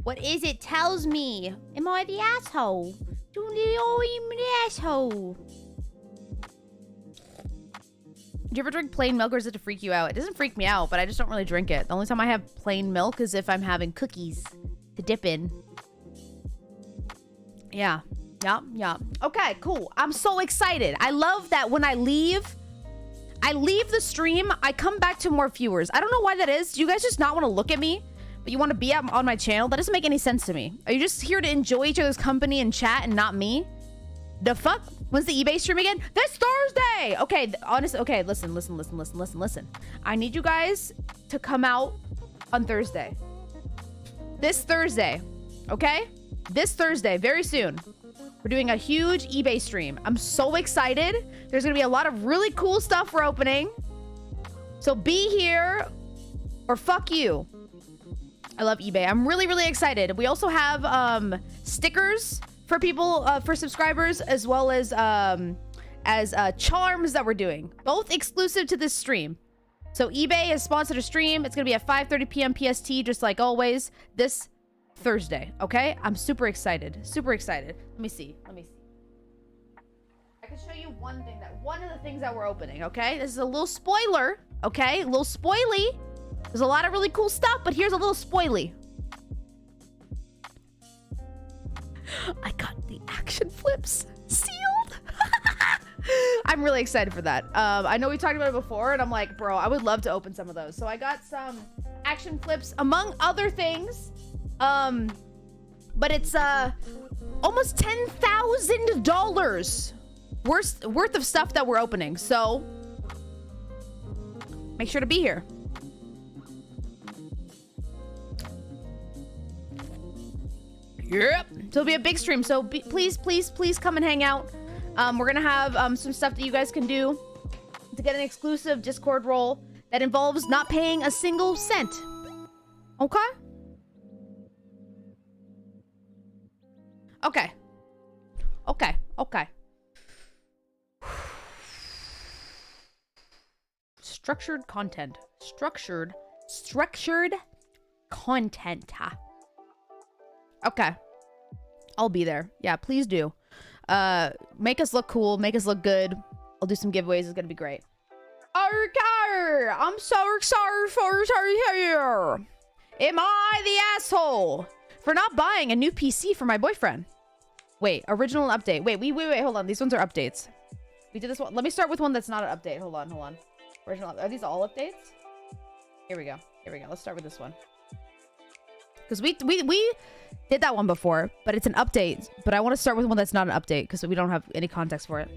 Speaker 2: What is it? Tells me. Am I the asshole? Don't I'm the asshole. Do you ever drink plain milk or does it freak you out? It doesn't freak me out, but I just don't really drink it. The only time I have plain milk is if I'm having cookies to dip in. Yeah. Yeah. Okay, cool. I'm so excited. I love that when I leave the stream, I come back to more viewers. I don't know why that is. Do you guys just not want to look at me? But you want to be on my channel? That doesn't make any sense to me. Are you just here to enjoy each other's company and chat and not me? The fuck? When's the eBay stream again? This Thursday! Okay, honestly, okay, listen. I need you guys to come out on Thursday. This Thursday, okay? This Thursday, very soon. We're doing a huge eBay stream. I'm so excited. There's gonna be a lot of really cool stuff we're opening. So be here or fuck you. I love eBay. I'm really, really excited. We also have stickers for people, for subscribers, as well as charms that we're doing. Both exclusive to this stream. So eBay has sponsored a stream. It's gonna be at 5:30 p.m. PST, just like always, this Thursday, okay? I'm super excited. Super excited. Let me see. I can show you one of the things that we're opening, okay? This is a little spoiler, okay? A little spoily. There's a lot of really cool stuff, but here's a little spoily. I got the action flips sealed. I'm really excited for that. I know we talked about it before, and I'm like, bro, I would love to open some of those. So I got some action flips, among other things. But it's almost $10,000 worth of stuff that we're opening. So make sure to be here. Yep. So it'll be a big stream. So please come and hang out. We're gonna have some stuff that you guys can do to get an exclusive Discord role that involves not paying a single cent. Okay? Okay. Structured content. Structured content. Okay. I'll be there. Yeah, please do. Make us look cool. Make us look good. I'll do some giveaways. It's gonna be great. Okay. I'm so sorry for here. Am I the asshole for not buying a new PC for my boyfriend? Wait, original update. Wait, hold on. These ones are updates. We did this one. Let me start with one that's not an update. Hold on. Original. Are these all updates? Here we go. Let's start with this one. Because we did that one before, but it's an update. But I want to start with one that's not an update because we don't have any context for it.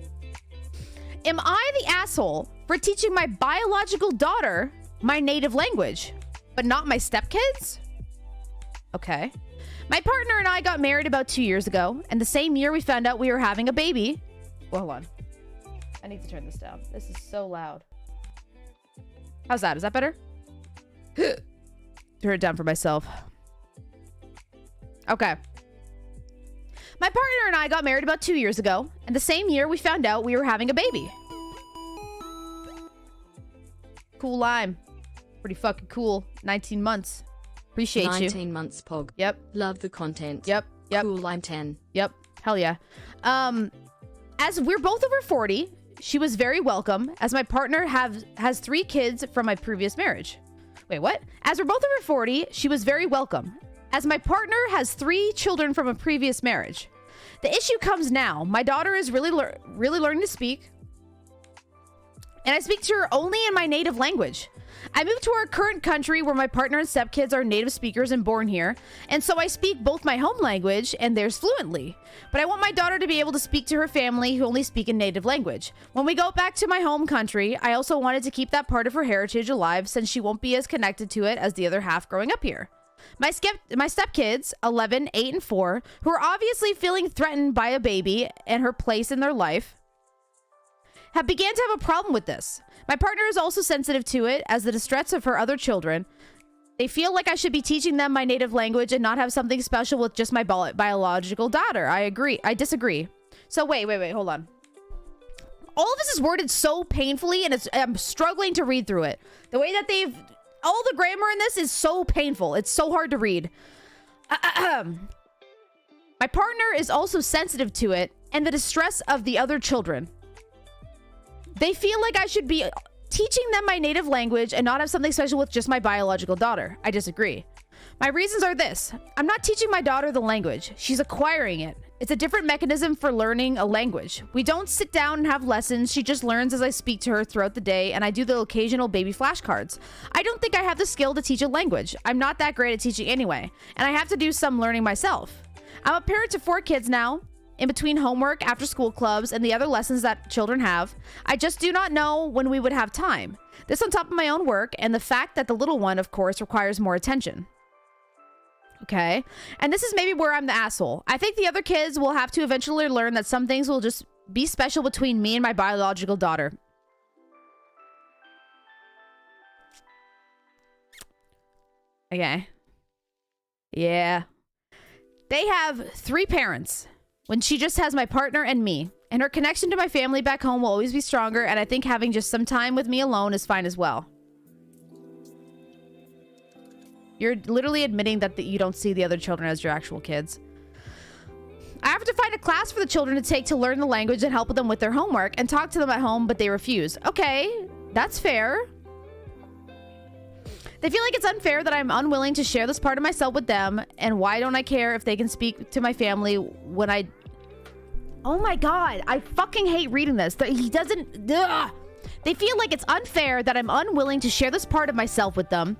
Speaker 2: Am I the asshole for teaching my biological daughter my native language, but not my stepkids? Okay. My partner and I got married about 2 years ago, and the same year we found out we were having a baby. Well, hold on. I need to turn this down. This is so loud. How's that? Is that better? Turn it down for myself. Okay. My partner and I got married about 2 years ago, and the same year we found out we were having a baby. Cool lime. Pretty fucking cool. 19 months. Appreciate
Speaker 1: 19 months, Pog.
Speaker 2: Yep.
Speaker 1: Love the content.
Speaker 2: Yep.
Speaker 1: Cool line 10.
Speaker 2: Yep. Hell yeah. As we're both over 40, she was very welcome, as my partner has 3 kids from my previous marriage. Wait, what? As we're both over 40, she was very welcome, as my partner has 3 children from a previous marriage. The issue comes now. My daughter is really learning to speak, and I speak to her only in my native language. I moved to our current country where my partner and stepkids are native speakers and born here, and so I speak both my home language and theirs fluently. But I want my daughter to be able to speak to her family who only speak in native language. When we go back to my home country, I also wanted to keep that part of her heritage alive since she won't be as connected to it as the other half growing up here. My stepkids, 11, 8, and 4, who are obviously feeling threatened by a baby and her place in their life, have began to have a problem with this. My partner is also sensitive to it, as the distress of her other children. They feel like I should be teaching them my native language and not have something special with just my biological daughter. I disagree. So wait, hold on. All of this is worded so painfully, and I'm struggling to read through it. The way that all the grammar in this is so painful. It's so hard to read. My partner is also sensitive to it and the distress of the other children. They feel like I should be teaching them my native language and not have something special with just my biological daughter. I disagree. My reasons are this. I'm not teaching my daughter the language. She's acquiring it. It's a different mechanism for learning a language. We don't sit down and have lessons. She just learns as I speak to her throughout the day, and I do the occasional baby flashcards. I don't think I have the skill to teach a language. I'm not that great at teaching anyway, and I have to do some learning myself. I'm a parent to 4 kids now. In between homework, after school clubs, and the other lessons that children have, I just do not know when we would have time. This on top of my own work, and the fact that the little one, of course, requires more attention. Okay. And this is maybe where I'm the asshole. I think the other kids will have to eventually learn that some things will just be special between me and my biological daughter. Okay. Yeah. They have 3 parents when she just has my partner and me. And her connection to my family back home will always be stronger, and I think having just some time with me alone is fine as well. You're literally admitting that you don't see the other children as your actual kids. I have to find a class for the children to take to learn the language and help them with their homework and talk to them at home, but they refuse. Okay, that's fair. They feel like it's unfair that I'm unwilling to share this part of myself with them, and why don't I care if they can speak to my family when I... Oh my god, I fucking hate reading this. He doesn't... Ugh. They feel like it's unfair that I'm unwilling to share this part of myself with them.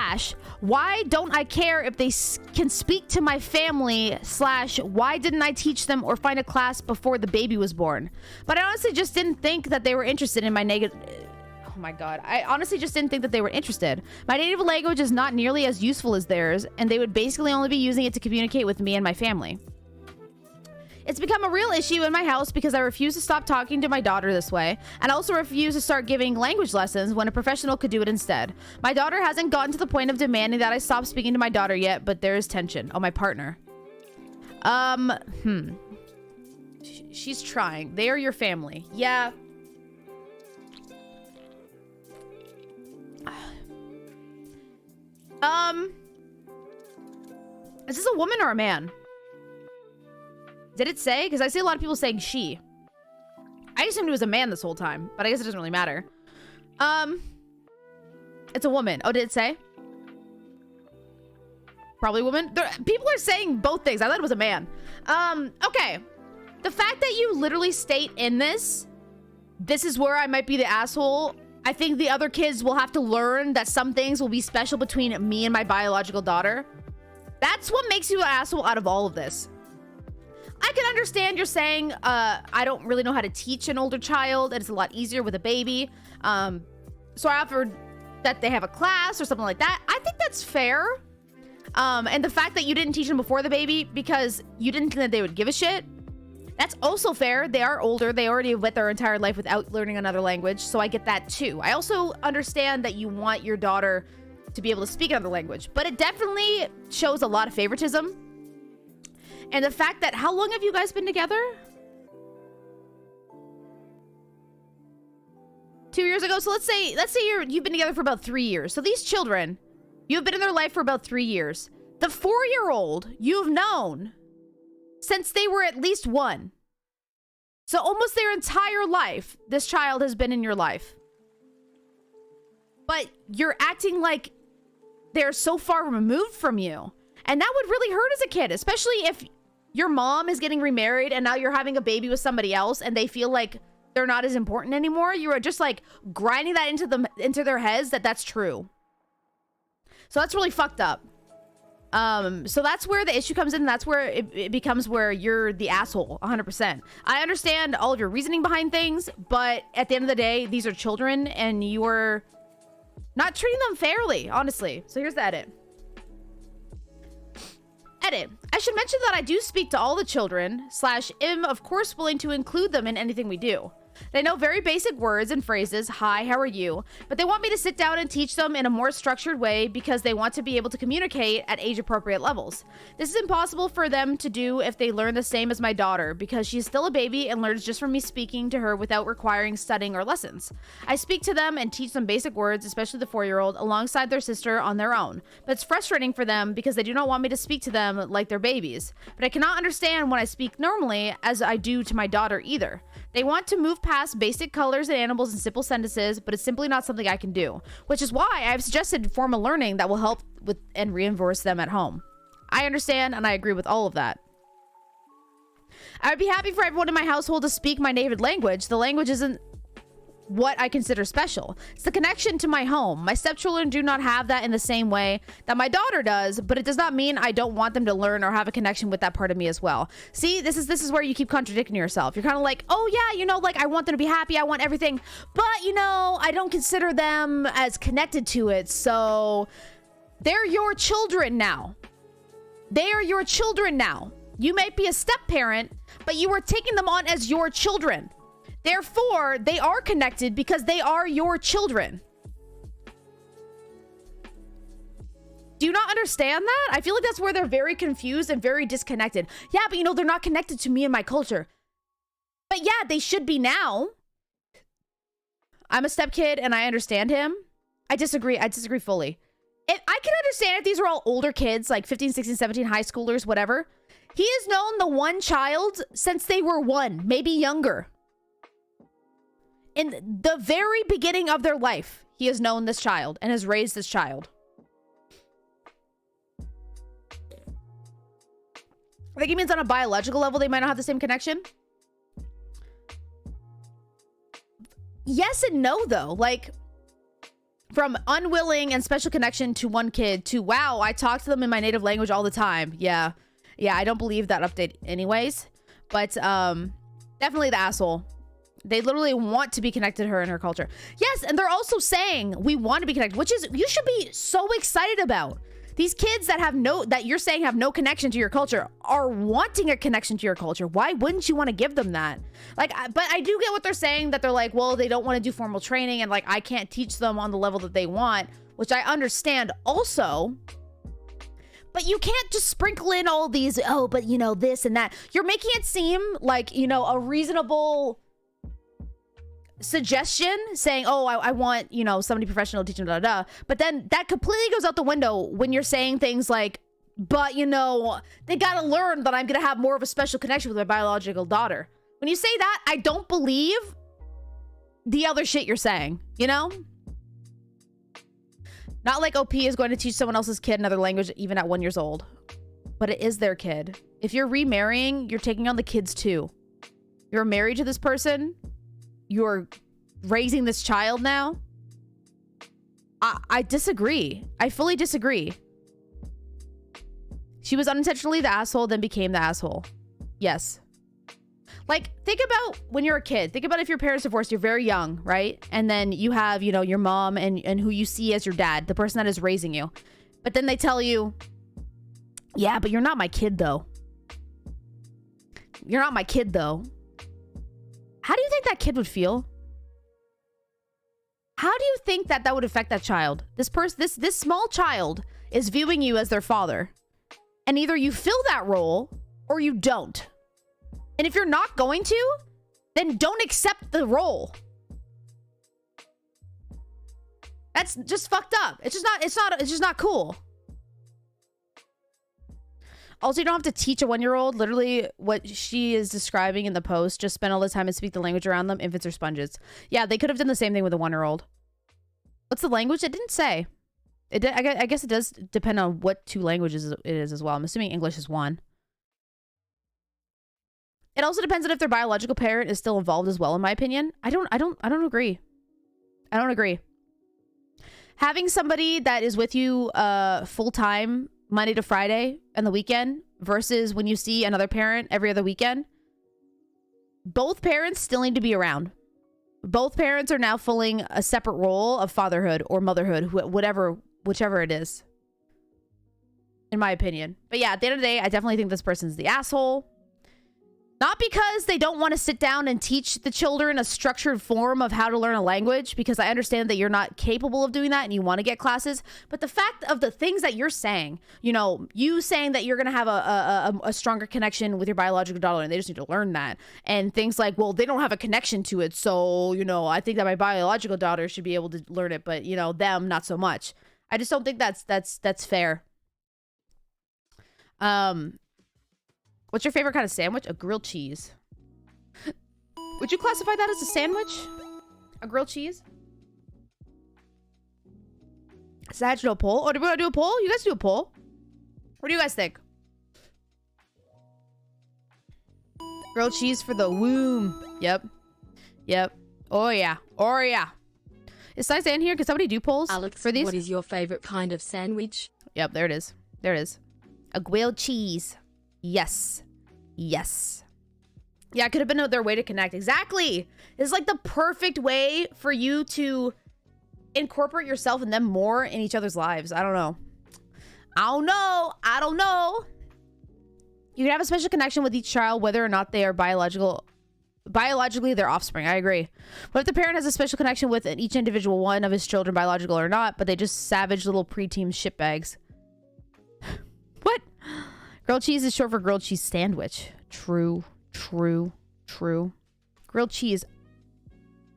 Speaker 2: / why don't I care if they can speak to my family / why didn't I teach them or find a class before the baby was born? But I honestly just didn't think that they were interested in my negative... Oh my god. I honestly just didn't think that they were interested. My native language is not nearly as useful as theirs, and they would basically only be using it to communicate with me and my family. It's become a real issue in my house because I refuse to stop talking to my daughter this way, and also refuse to start giving language lessons when a professional could do it instead. My daughter hasn't gotten to the point of demanding that I stop speaking to my daughter yet, but there is tension. Oh, my partner. She's trying. They are your family. Yeah. Is this a woman or a man? Did it say? Because I see a lot of people saying she. I assumed it was a man this whole time, but I guess it doesn't really matter. It's a woman. Oh, did it say? Probably a woman. People are saying both things. I thought it was a man. Okay. The fact that you literally state in this is where I might be the asshole. I think the other kids will have to learn that some things will be special between me and my biological daughter. That's what makes you an asshole out of all of this. I can understand you're saying, I don't really know how to teach an older child, and it's a lot easier with a baby. So I offered that they have a class or something like that. I think that's fair. And the fact that you didn't teach them before the baby because you didn't think that they would give a shit, that's also fair. They are older. They already went their entire life without learning another language, so I get that too. I also understand that you want your daughter to be able to speak another language, but it definitely shows a lot of favoritism. And the fact that, how long have you guys been together? 2 years ago. So let's say you've been together for about 3 years. So these children, you've been in their life for about 3 years. The 4-year-old you've known since they were at least 1. So almost their entire life, this child has been in your life. But you're acting like they're so far removed from you. And that would really hurt as a kid, especially if your mom is getting remarried and now you're having a baby with somebody else and they feel like they're not as important anymore. You are just like grinding that into their heads that that's true. So that's really fucked up. So that's where the issue comes in. That's where it becomes where you're the asshole 100%. I understand all of your reasoning behind things, but at the end of the day, these are children and you are not treating them fairly, honestly. So here's the edit. Edit. I should mention that I do speak to all the children, / am of course willing to include them in anything we do. They know very basic words and phrases, hi, how are you? But they want me to sit down and teach them in a more structured way because they want to be able to communicate at age-appropriate levels. This is impossible for them to do if they learn the same as my daughter because she's still a baby and learns just from me speaking to her without requiring studying or lessons. I speak to them and teach them basic words, especially the 4-year-old, alongside their sister on their own. But it's frustrating for them because they do not want me to speak to them like they're babies. But I cannot understand when I speak normally as I do to my daughter either. They want to move past basic colors and animals and simple sentences, but it's simply not something I can do, which is why I've suggested formal learning that will help with and reinforce them at home. I understand and I agree with all of that. I would be happy for everyone in my household to speak my native language. The language isn't what I consider special. It's the connection to my home. My stepchildren do not have that in the same way that my daughter does, but it does not mean I don't want them to learn or have a connection with that part of me as well. See, this is where you keep contradicting yourself. You're kind of like, oh yeah, you know, like I want them to be happy, I want everything, but you know, I don't consider them as connected to it, so they're your children now. They are your children now. You may be a step-parent, but you are taking them on as your children. Therefore, they are connected because they are your children. Do you not understand that? I feel like that's where they're very confused and very disconnected. Yeah, but you know, they're not connected to me and my culture. But yeah, they should be now. I'm a stepkid and I understand him. I disagree fully. I can understand if these are all older kids, like 15, 16, 17, high schoolers, whatever. He has known the one child since they were 1, maybe younger. In the very beginning of their life, he has known this child and has raised this child. I think it means on a biological level, they might not have the same connection. Yes and no, though. Like, from unwilling and special connection to one kid to, wow, I talk to them in my native language all the time. Yeah. Yeah, I don't believe that update anyways. But definitely the asshole. They literally want to be connected to her and her culture. Yes, and they're also saying we want to be connected, which is you should be so excited about. These kids that you're saying have no connection to your culture are wanting a connection to your culture. Why wouldn't you want to give them that? Like, but I do get what they're saying, that they're like, well, they don't want to do formal training and like I can't teach them on the level that they want, which I understand also. But you can't just sprinkle in all these, oh, but you know, this and that. You're making it seem like, you know, a reasonable suggestion saying, oh, I want, you know, somebody professional teaching, da, da, da. But then that completely goes out the window when you're saying things like, but, you know, they got to learn that I'm going to have more of a special connection with my biological daughter. When you say that, I don't believe the other shit you're saying, you know? Not like OP is going to teach someone else's kid another language even at 1 year old. But it is their kid. If you're remarrying, you're taking on the kids too. You're married to this person. You're raising this child now. I disagree. I fully disagree. She was unintentionally the asshole, then became the asshole. Yes. Like, think about when you're a kid. Think about if your parents divorced, you're very young, right? And then you have, you know, your mom and who you see as your dad, the person that is raising you. But then they tell you, yeah, but you're not my kid, though. You're not my kid, though. How do you think that kid would feel? How do you think that would affect that child? This small child is viewing you as their father. And either you fill that role or you don't. And if you're not going to, then don't accept the role. That's just fucked up. It's just not cool. Also, you don't have to teach a 1 year old. Literally, what she is describing in the post, just spend all the time and speak the language around them. Infants are sponges. Yeah, they could have done the same thing with a 1 year old. What's the language? It didn't say. I guess it does depend on what 2 languages it is as well. I'm assuming English is 1. It also depends on if their biological parent is still involved as well, in my opinion. I don't agree. I don't agree. Having somebody that is with you full-time Monday to Friday and the weekend versus when you see another parent every other weekend, both parents still need to be around. Both parents are now filling a separate role of fatherhood or motherhood, whichever it is. in my opinion. But yeah, at the end of the day, I definitely think this person's the asshole. Not because they don't want to sit down and teach the children a structured form of how to learn a language, because I understand that you're not capable of doing that and you want to get classes. But the fact of the things that you're saying, you know, you saying that you're going to have a stronger connection with your biological daughter and they just need to learn that. And things like, well, they don't have a connection to it. So, you know, I think that my biological daughter should be able to learn it, but, you know, them, not so much. I just don't think that's fair. What's your favorite kind of sandwich? A grilled cheese. Would you classify that as a sandwich? A grilled cheese? Sagittal poll? Oh, do we want to do a poll? You guys do a poll? What do you guys think? Grilled cheese for the womb. Yep. Yep. Oh, yeah. Oh, yeah. Is Size in here? Can somebody do polls
Speaker 1: Alluux,
Speaker 2: for these?
Speaker 1: what is your favorite kind of sandwich?
Speaker 2: Yep, there it is. There it is. A grilled cheese. Yes. Yes. Yeah, it could have been their way to connect. Exactly. It's like the perfect way for you to incorporate yourself and them more in each other's lives. I don't know. I don't know. You can have a special connection with each child, whether or not they are biologically their offspring. I agree. But if the parent has a special connection with each individual one of his children, biological or not, but they just savage little preteen shitbags. What? Grilled cheese is short for grilled cheese sandwich. True. Grilled cheese.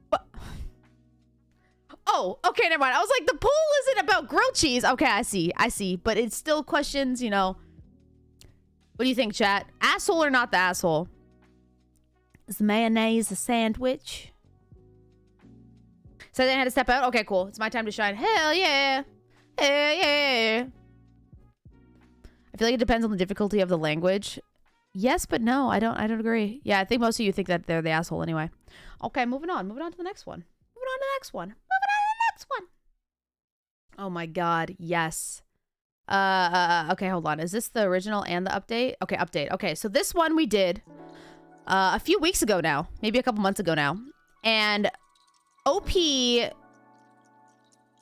Speaker 2: What? Oh, okay, never mind. I was like, the poll isn't about grilled cheese. Okay, I see. But it still questions, you know. What do you think, chat? Asshole or not the asshole? Is mayonnaise a sandwich? So they had to step out? Okay, cool. It's my time to shine. Hell yeah. Hell yeah. I feel like it depends on the difficulty of the language. Yes, but no, I don't agree. Yeah, I think most of you think that they're the asshole anyway. Okay, moving on to the next one. Oh my god, yes. Okay, hold on. Is this the original and the update? Okay, update. Okay, so this one we did a few weeks ago now, maybe a couple months ago now. And OP, I'm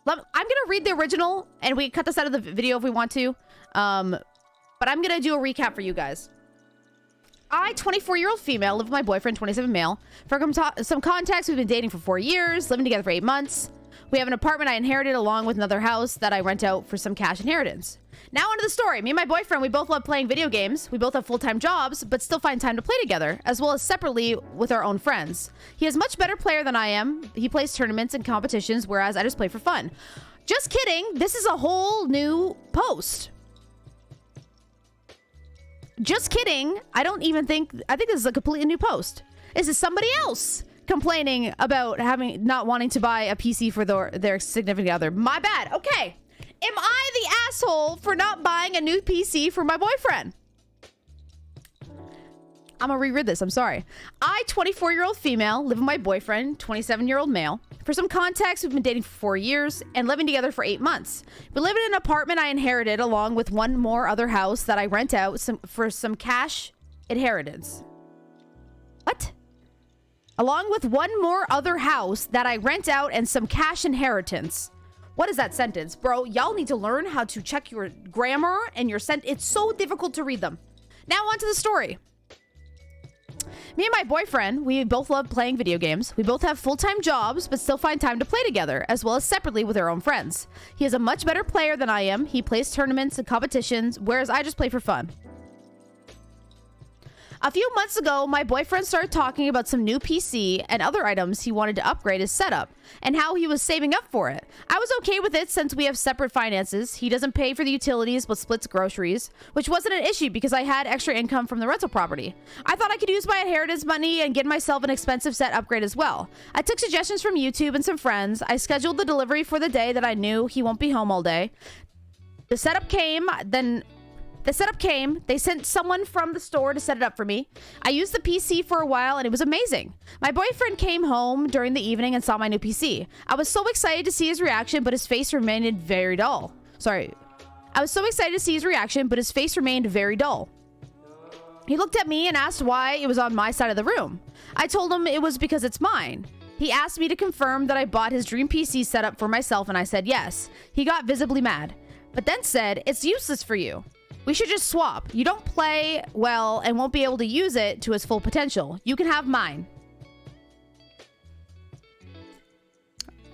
Speaker 2: gonna read the original and we cut this out of the video if we want to. But I'm gonna do a recap for you guys. I, 24-year-old female, live with my boyfriend, 27 male. For some context, we've been dating for 4 years, living together for 8 months. We have an apartment I inherited along with another house that I rent out for some cash inheritance. Now onto the story. Me and my boyfriend, we both love playing video games. We both have full-time jobs, but still find time to play together, as well as separately with our own friends. He is a much better player than I am. He plays tournaments and competitions, whereas I just play for fun. Just kidding. This is a whole new post. Just kidding. I think this is a completely new post. This is somebody else complaining about not wanting to buy a PC for their significant other. My bad. Okay. Am I the asshole for not buying a new PC for my boyfriend? I'm gonna reread this. I'm sorry. I, 24-year-old female, live with my boyfriend, 27-year-old male. For some context, we've been dating for 4 years and living together for 8 months. We live in an apartment I inherited along with one more other house that I rent out for some cash inheritance. What? Along with one more other house that I rent out and some cash inheritance. What is that sentence? Bro, y'all need to learn how to check your grammar and your It's so difficult to read them. Now on to the story. Me and my boyfriend, we both love playing video games. We both have full-time jobs, but still find time to play together, as well as separately with our own friends. He is a much better player than I am. He plays tournaments and competitions, whereas I just play for fun. A few months ago, my boyfriend started talking about some new PC and other items he wanted to upgrade his setup, and how he was saving up for it. I was okay with it since we have separate finances. He doesn't pay for the utilities but splits groceries, which wasn't an issue because I had extra income from the rental property. I thought I could use my inheritance money and get myself an expensive set upgrade as well. I took suggestions from YouTube and some friends. I scheduled the delivery for the day that I knew he won't be home all day. The setup came, they sent someone from the store to set it up for me. I used the PC for a while and it was amazing. My boyfriend came home during the evening and saw my new PC. I was so excited to see his reaction, but his face remained very dull. I was so excited to see his reaction, but his face remained very dull. He looked at me and asked why it was on my side of the room. I told him it was because it's mine. He asked me to confirm that I bought his dream PC setup for myself and I said yes. He got visibly mad, but then said, "It's useless for you." We should just swap. You don't play well and won't be able to use it to its full potential. You can have mine.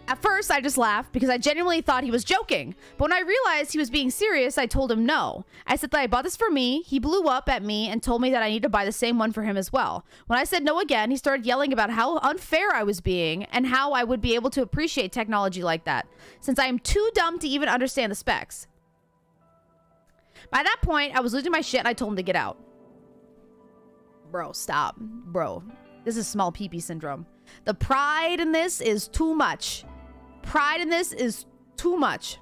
Speaker 2: At first, I just laughed because I genuinely thought he was joking. But when I realized he was being serious, I told him no. I said that I bought this for me. He blew up at me and told me that I need to buy the same one for him as well. When I said no again, he started yelling about how unfair I was being and how I would be able to appreciate technology like that, since I am too dumb to even understand the specs. By that point, I was losing my shit and I told him to get out. Bro, stop. Bro, this is small pee-pee syndrome. The pride in this is too much. Pride in this is too much.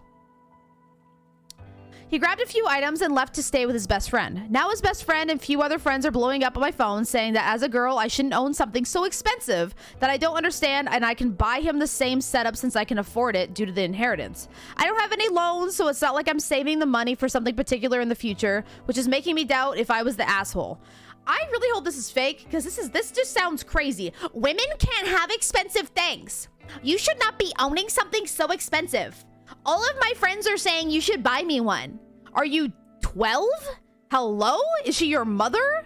Speaker 2: He grabbed a few items and left to stay with his best friend. Now his best friend and few other friends are blowing up on my phone saying that as a girl, I shouldn't own something so expensive that I don't understand and I can buy him the same setup since I can afford it due to the inheritance. I don't have any loans, so it's not like I'm saving the money for something particular in the future, which is making me doubt if I was the asshole. I really hope this is fake because this just sounds crazy. Women can't have expensive things. You should not be owning something so expensive. All of my friends are saying you should buy me one. Are you 12? Hello? Is she your mother?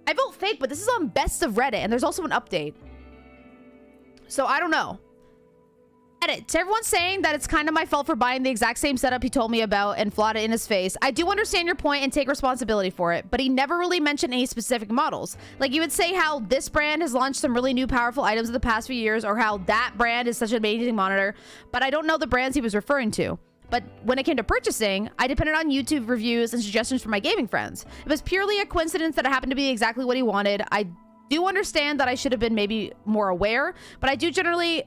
Speaker 2: I vote fake, but this is on Best of Reddit, and there's also an update. So I don't know. Edit. To everyone saying that it's kind of my fault for buying the exact same setup he told me about and flaunt it in his face, I do understand your point and take responsibility for it, but he never really mentioned any specific models. Like, you would say how this brand has launched some really new powerful items in the past few years, or how that brand is such an amazing monitor, but I don't know the brands he was referring to. But when it came to purchasing, I depended on YouTube reviews and suggestions from my gaming friends. It was purely a coincidence that it happened to be exactly what he wanted. I do understand that I should have been maybe more aware, but I genuinely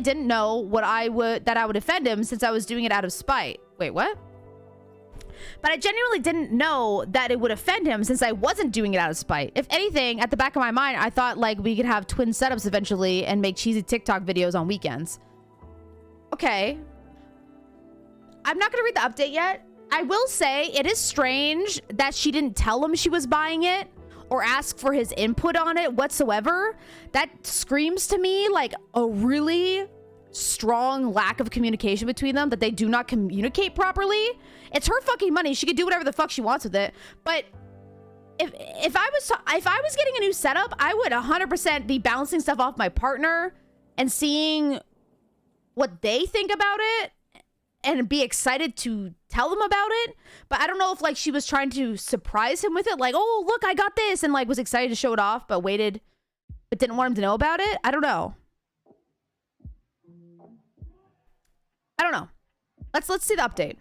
Speaker 2: didn't know that I would offend him since I was doing it out of spite. Wait, what? But I genuinely didn't know that it would offend him since I wasn't doing it out of spite. If anything, at the back of my mind, I thought like we could have twin setups eventually and make cheesy TikTok videos on weekends. Okay. I'm not going to read the update yet. I will say it is strange that she didn't tell him she was buying it or ask for his input on it whatsoever. That screams to me like a really strong lack of communication between them, that they do not communicate properly. It's her fucking money. She can do whatever the fuck she wants with it. But if I was getting a new setup, I would 100% be bouncing stuff off my partner and seeing what they think about it and be excited to tell them about it. But I don't know if like she was trying to surprise him with it, like, oh look, I got this, and like was excited to show it off but didn't want him to know about it. I don't know. Let's see the update.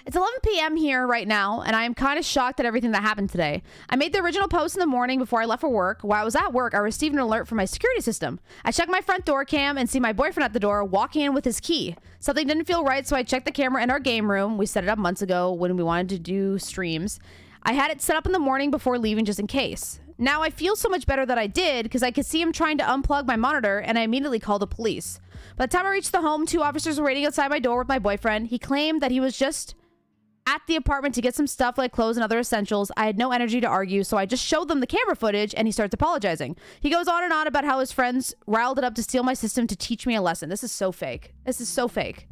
Speaker 2: It's 11 p.m. here right now, and I am kind of shocked at everything that happened today. I made the original post in the morning before I left for work. While I was at work, I received an alert from my security system. I checked my front door cam and see my boyfriend at the door walking in with his key. Something didn't feel right, so I checked the camera in our game room. We set it up months ago when we wanted to do streams. I had it set up in the morning before leaving just in case. Now I feel so much better that I did because I could see him trying to unplug my monitor, and I immediately called the police. By the time I reached the home, 2 officers were waiting outside my door with my boyfriend. He claimed that he was just at the apartment to get some stuff like clothes and other essentials. I had no energy to argue, so I just showed them the camera footage, and he starts apologizing. He goes on and on about how his friends riled it up to steal my system to teach me a lesson. This is so fake. This is so fake.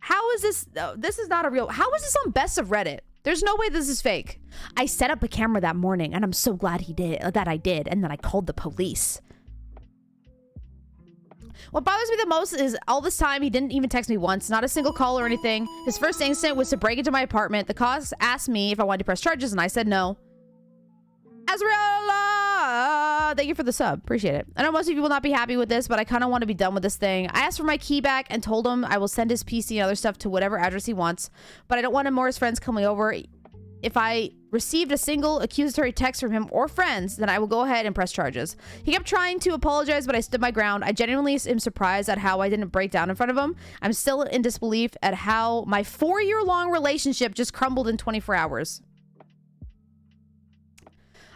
Speaker 2: How is this? This is not a real. How is this on Best of Reddit? There's no way this is fake. I set up a camera that morning, and I'm so glad I did, and then I called the police. What bothers me the most is all this time he didn't even text me once, not a single call or anything. His first instinct was to break into my apartment. The cops asked me if I wanted to press charges, and I said no. Azrael, thank you for the sub. Appreciate it. I know most of you will not be happy with this, but I kind of want to be done with this thing. I asked for my key back and told him I will send his PC and other stuff to whatever address he wants, but I don't want him or his friends coming over. If I received a single accusatory text from him or friends, then I will go ahead and press charges. He kept trying to apologize, but I stood my ground. I genuinely am surprised at how I didn't break down in front of him. I'm still in disbelief at how my 4-year-long relationship just crumbled in 24 hours.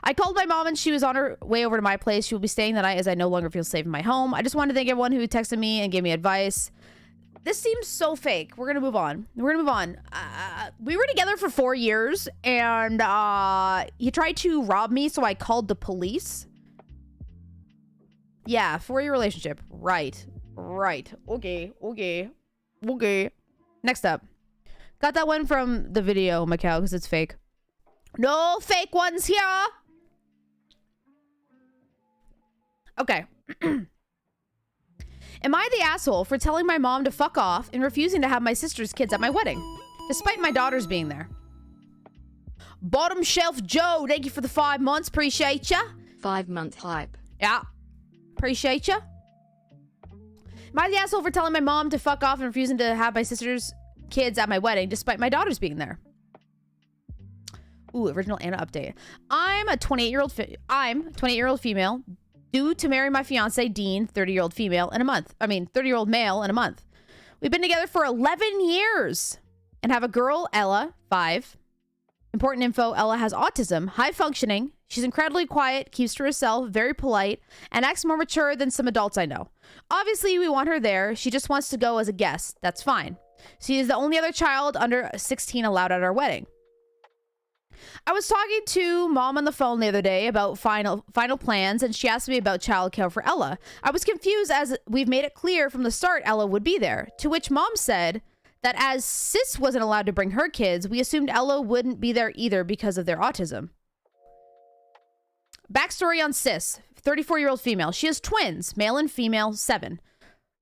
Speaker 2: I called my mom and she was on her way over to my place. She will be staying the night as I no longer feel safe in my home. I just want to thank everyone who texted me and gave me advice. This seems so fake. We're going to move on. We were together for 4 years, and he tried to rob me, so I called the police. Yeah, 4-year relationship. Right. Okay. Next up. Got that one from the video, Macau, because it's fake. No fake ones here. Okay. Am I the asshole for telling my mom to fuck off and refusing to have my sister's kids at my wedding, despite my daughters being there? Bottom Shelf Joe, thank you for the 5 months. Appreciate ya.
Speaker 1: 5-month hype.
Speaker 2: Yeah. Appreciate ya. Am I the asshole for telling my mom to fuck off and refusing to have my sister's kids at my wedding, despite my daughters being there? Ooh, original Anna update. I'm a 28-year-old female, due to marry my fiance Dean, 30-year-old female, in a month. 30-year-old male in a month. We've been together for 11 years and have a girl, Ella, 5. Important info, Ella has autism, high functioning. She's incredibly quiet, keeps to herself, very polite, and acts more mature than some adults I know. Obviously, we want her there. She just wants to go as a guest. That's fine. She is the only other child under 16 allowed at our wedding. I was talking to mom on the phone the other day about final plans, and she asked me about childcare for Ella. I was confused as we've made it clear from the start Ella would be there, to which mom said that as Sis wasn't allowed to bring her kids, we assumed Ella wouldn't be there either because of their autism. Backstory on Sis, 34-year-old female. She has twins, male and female, 7.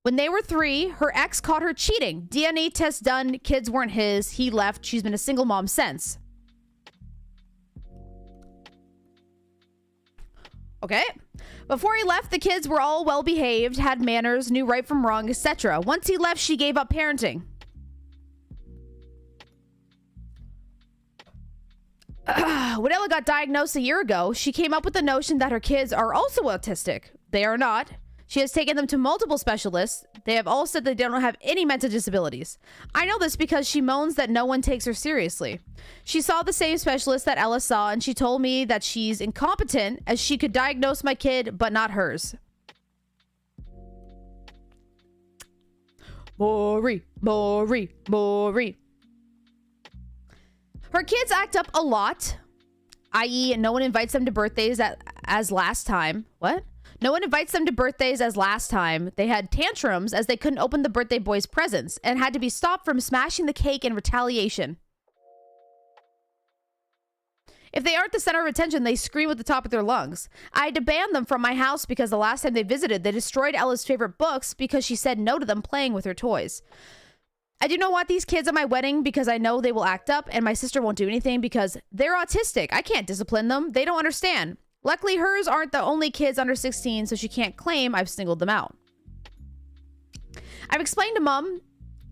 Speaker 2: When they were 3, her ex caught her cheating. DNA test done, kids weren't his, he left. She's been a single mom since. Okay. Before he left, the kids were all well behaved, had manners, knew right from wrong, etc. Once he left, she gave up parenting. When Ella got diagnosed a year ago, she came up with the notion that her kids are also autistic. They are not. She has taken them to multiple specialists. They have all said they don't have any mental disabilities. I know this because she moans that no one takes her seriously. She saw the same specialist that Ella saw, and she told me that she's incompetent as she could diagnose my kid, but not hers. Maury. Her kids act up a lot, i.e. no one invites them to birthdays as last time. What? No one invites them to birthdays as last time. They had tantrums as they couldn't open the birthday boy's presents and had to be stopped from smashing the cake in retaliation. If they aren't the center of attention, they scream at the top of their lungs. I had to ban them from my house because the last time they visited, they destroyed Ella's favorite books because she said no to them playing with her toys. I do not want these kids at my wedding because I know they will act up, and my sister won't do anything because they're autistic. I can't discipline them. They don't understand. Luckily, hers aren't the only kids under 16, so she can't claim I've singled them out. I've explained to Mom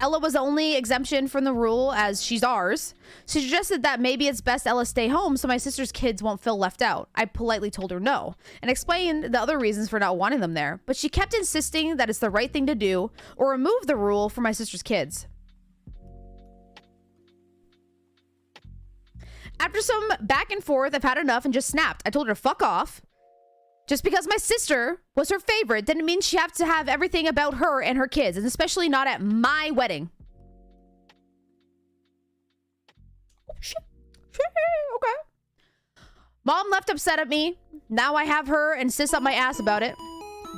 Speaker 2: Ella was the only exemption from the rule as she's ours. She suggested that maybe it's best Ella stay home so my sister's kids won't feel left out. I politely told her no and explained the other reasons for not wanting them there, but she kept insisting that it's the right thing to do or remove the rule for my sister's kids. After some back and forth, I've had enough and just snapped. I told her to fuck off. Just because my sister was her favorite didn't mean she had to have everything about her and her kids, and especially not at my wedding. Oh, shit. Okay. Mom left upset at me. Now I have her and Sis up my ass about it.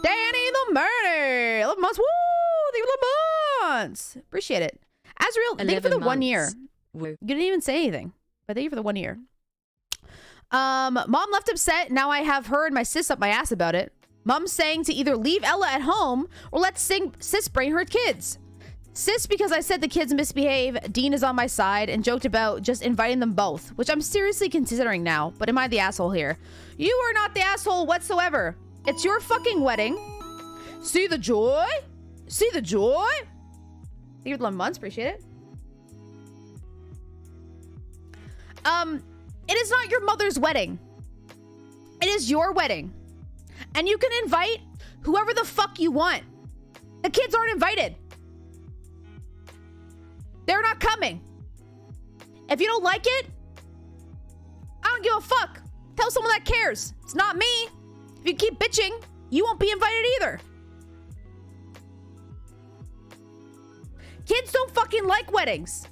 Speaker 2: Danny the Murder. 11 months. Woo! Thank you for the months. Appreciate it. Azriel, thank you for the 1 year.
Speaker 1: Woo.
Speaker 2: You didn't even say anything. But thank you for the 1 year. Mom left upset. Now I have her and my sis up my ass about it. Mom's saying to either leave Ella at home or let Sis bring her kids. Sis, because I said the kids misbehave, Dean is on my side and joked about just inviting them both, which I'm seriously considering now. But am I the asshole here? You are not the asshole whatsoever. It's your fucking wedding. See the joy? See the joy? Thank you for the 11 months. Appreciate it. It is not your mother's wedding. It is your wedding. And you can invite whoever the fuck you want. The kids aren't invited. They're not coming. If you don't like it, I don't give a fuck. Tell someone that cares. It's not me. If you keep bitching, you won't be invited either. Kids don't fucking like weddings.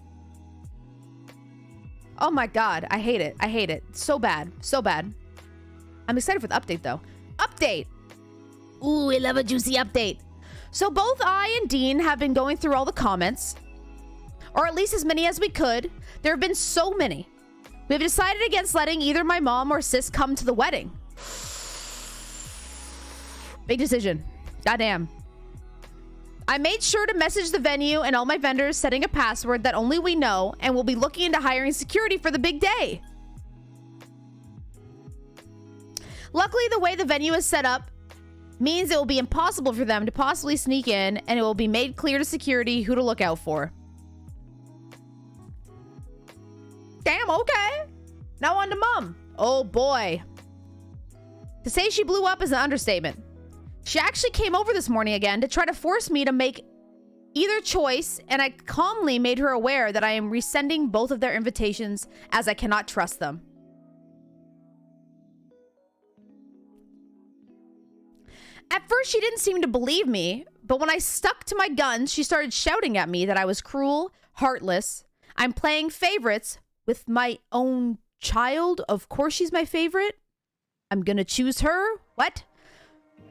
Speaker 2: Oh my god, I hate it. I hate it. So bad. So bad. I'm excited for the update though. Update! Ooh, I love a juicy update. So both I and Dean have been going through all the comments. or at least as many as we could. There have been so many. We have decided against letting either my mom or sis come to the wedding. Big decision. Goddamn. I made sure to message the venue and all my vendors, setting a password that only we know, and we'll be looking into hiring security for the big day. Luckily, the way the venue is set up means it will be impossible for them to possibly sneak in, and it will be made clear to security who to look out for. Damn, okay. Now on to Mom. Oh boy. To say she blew up is an understatement. She actually came over this morning again to try to force me to make either choice, and I calmly made her aware that I am resending both of their invitations as I cannot trust them. At first, she didn't seem to believe me, but when I stuck to my guns, she started shouting at me that I was cruel, heartless. I'm playing favorites with my own child. Of course she's my favorite. I'm gonna choose her. What?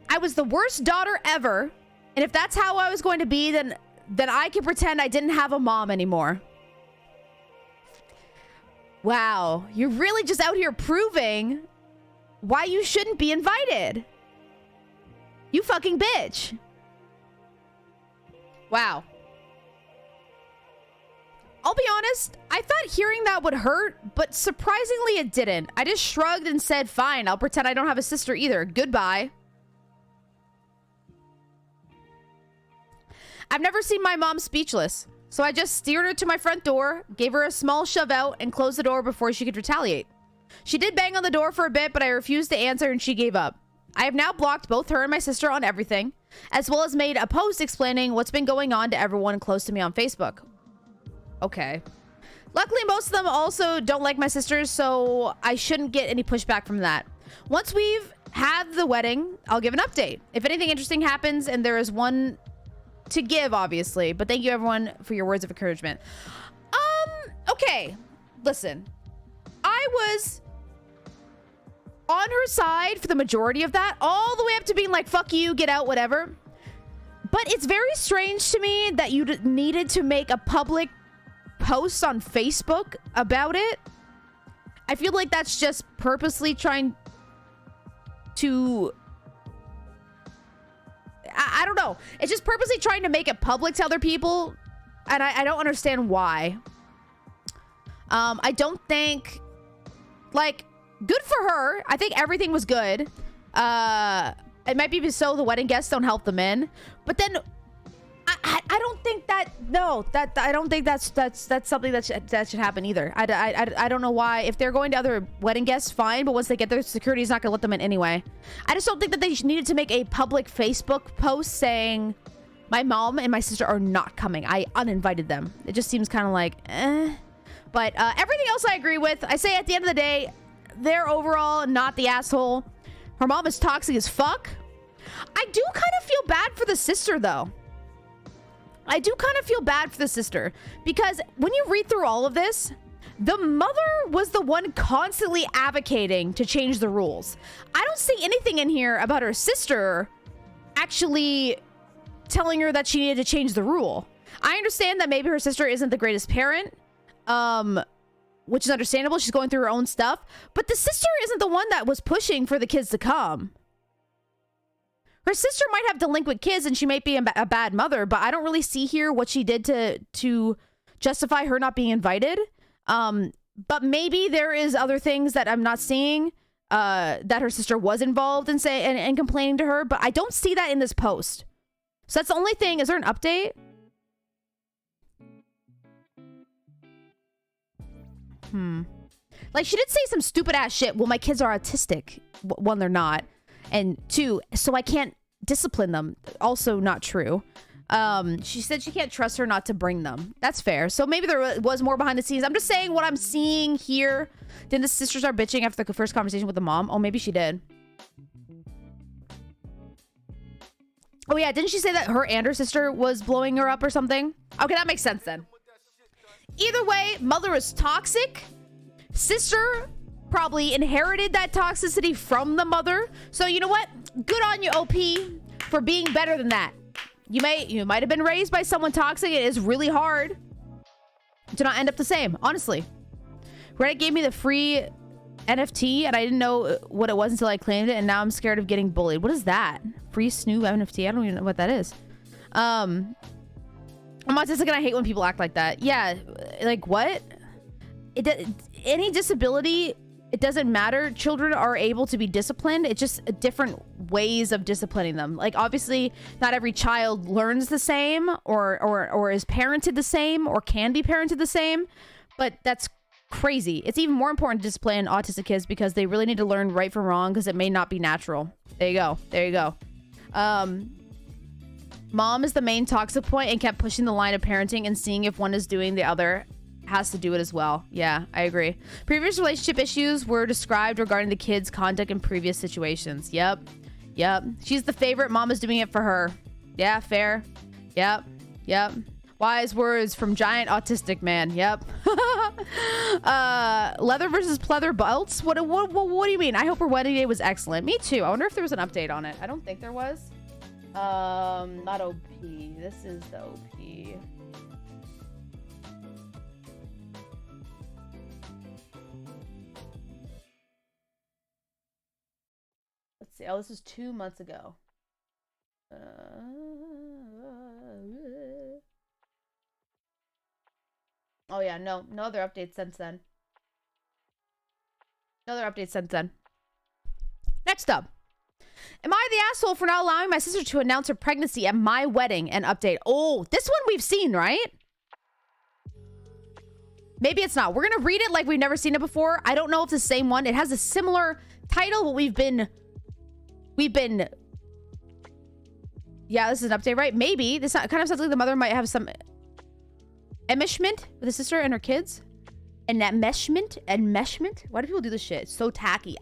Speaker 2: I was the worst daughter ever, and if that's how I was going to be, then I can pretend I didn't have a mom anymore. Wow, you're really just out here proving why you shouldn't be invited. You fucking bitch. Wow. I'll be honest, I thought hearing that would hurt, but surprisingly it didn't. I just shrugged and said, fine, I'll pretend I don't have a sister either. Goodbye. I've never seen my mom speechless, so I just steered her to my front door, gave her a small shove out, and closed the door before she could retaliate. She did bang on the door for a bit, but I refused to answer and she gave up. I have now blocked both her and my sister on everything, as well as made a post explaining what's been going on to everyone close to me on Facebook. Okay. Luckily, most of them also don't like my sisters, so I shouldn't get any pushback from that. Once we've had the wedding, I'll give an update. If anything interesting happens, and there is one to give, obviously. But thank you, everyone, for your words of encouragement. Okay. Listen. I was on her side for the majority of that, all the way up to being like, fuck you, get out, whatever. But it's very strange to me that you needed to make a public post on Facebook about it. I feel like that's just purposely trying to... I don't know. It's just purposely trying to make it public to other people. And I don't understand why. I don't think... Like, good for her. I think everything was good. It might be so the wedding guests don't help them in. But then... I don't think that... No. I don't think that's something that should happen either. I don't know why. If they're going to other wedding guests, fine. But once they get there, security is not going to let them in anyway. I just don't think that they needed to make a public Facebook post saying, my mom and my sister are not coming. I uninvited them. It just seems kind of like, eh. But everything else I agree with. I say at the end of the day, they're overall not the asshole. Her mom is toxic as fuck. I do kind of feel bad for the sister, though. I do kind of feel bad for the sister, because when you read through all of this, the mother was the one constantly advocating to change the rules. I don't see anything in here about her sister actually telling her that she needed to change the rule. I understand that maybe her sister isn't the greatest parent, which is understandable. She's going through her own stuff, but the sister isn't the one that was pushing for the kids to come. Her sister might have delinquent kids and she might be a bad mother, but I don't really see here what she did to justify her not being invited. But maybe there is other things that I'm not seeing, that her sister was involved in and complaining to her, but I don't see that in this post. So that's the only thing. Is there an update? Like, she did say some stupid ass shit. Well, my kids are autistic. One, they're not. And two, so I can't discipline them. Also not true. She said she can't trust her not to bring them. That's fair. So maybe there was more behind the scenes. I'm just saying what I'm seeing here. Didn't the sister start bitching after the first conversation with the mom? Oh, maybe she did. Oh yeah, didn't she say that her and her sister was blowing her up or something? Okay, that makes sense then. Either way, mother is toxic. Sister probably inherited that toxicity from the mother. So you know what? Good on you, OP, for being better than that. You might have been raised by someone toxic. It is really hard. do not end up the same, honestly. Reddit gave me the free NFT and I didn't know what it was until I claimed it, and now I'm scared of getting bullied. What is that? Free Snoop NFT? I don't even know what that is. I'm autistic and I hate when people act like that. Yeah, like what? Any disability, it doesn't matter. Children are able to be disciplined. It's just different ways of disciplining them. Like obviously not every child learns the same or is parented the same or can be parented the same, but that's crazy. It's even more important to discipline autistic kids because they really need to learn right from wrong because it may not be natural. There you go. There you go. Mom is the main toxic point and kept pushing the line of parenting and seeing if one is doing, the other has to do it as well. Yeah, I agree. Previous relationship issues were described regarding the kids' conduct in previous situations. Yep. Yep. She's the favorite. Mom is doing it for her. Yeah, fair. Yep. Yep. Wise words from giant autistic man. Yep. Leather versus pleather belts. What do you mean? I hope her wedding day was excellent. Me too. I wonder if there was an update on it. I don't think there was. Not OP. This is the OP. Let's see. Oh, this was 2 months ago. Oh yeah, no other updates since then. No other updates since then. Next up. Am I the asshole for not allowing my sister to announce her pregnancy at my wedding and update? Oh, this one we've seen, right? Maybe it's not. We're gonna read it like we've never seen it before. I don't know if it's the same one. It has a similar title, but we've been... Yeah, this is an update, right? Maybe. This kind of sounds like the mother might have some enmeshment with the sister and her kids. And that enmeshment? Why do people do this shit? It's so tacky.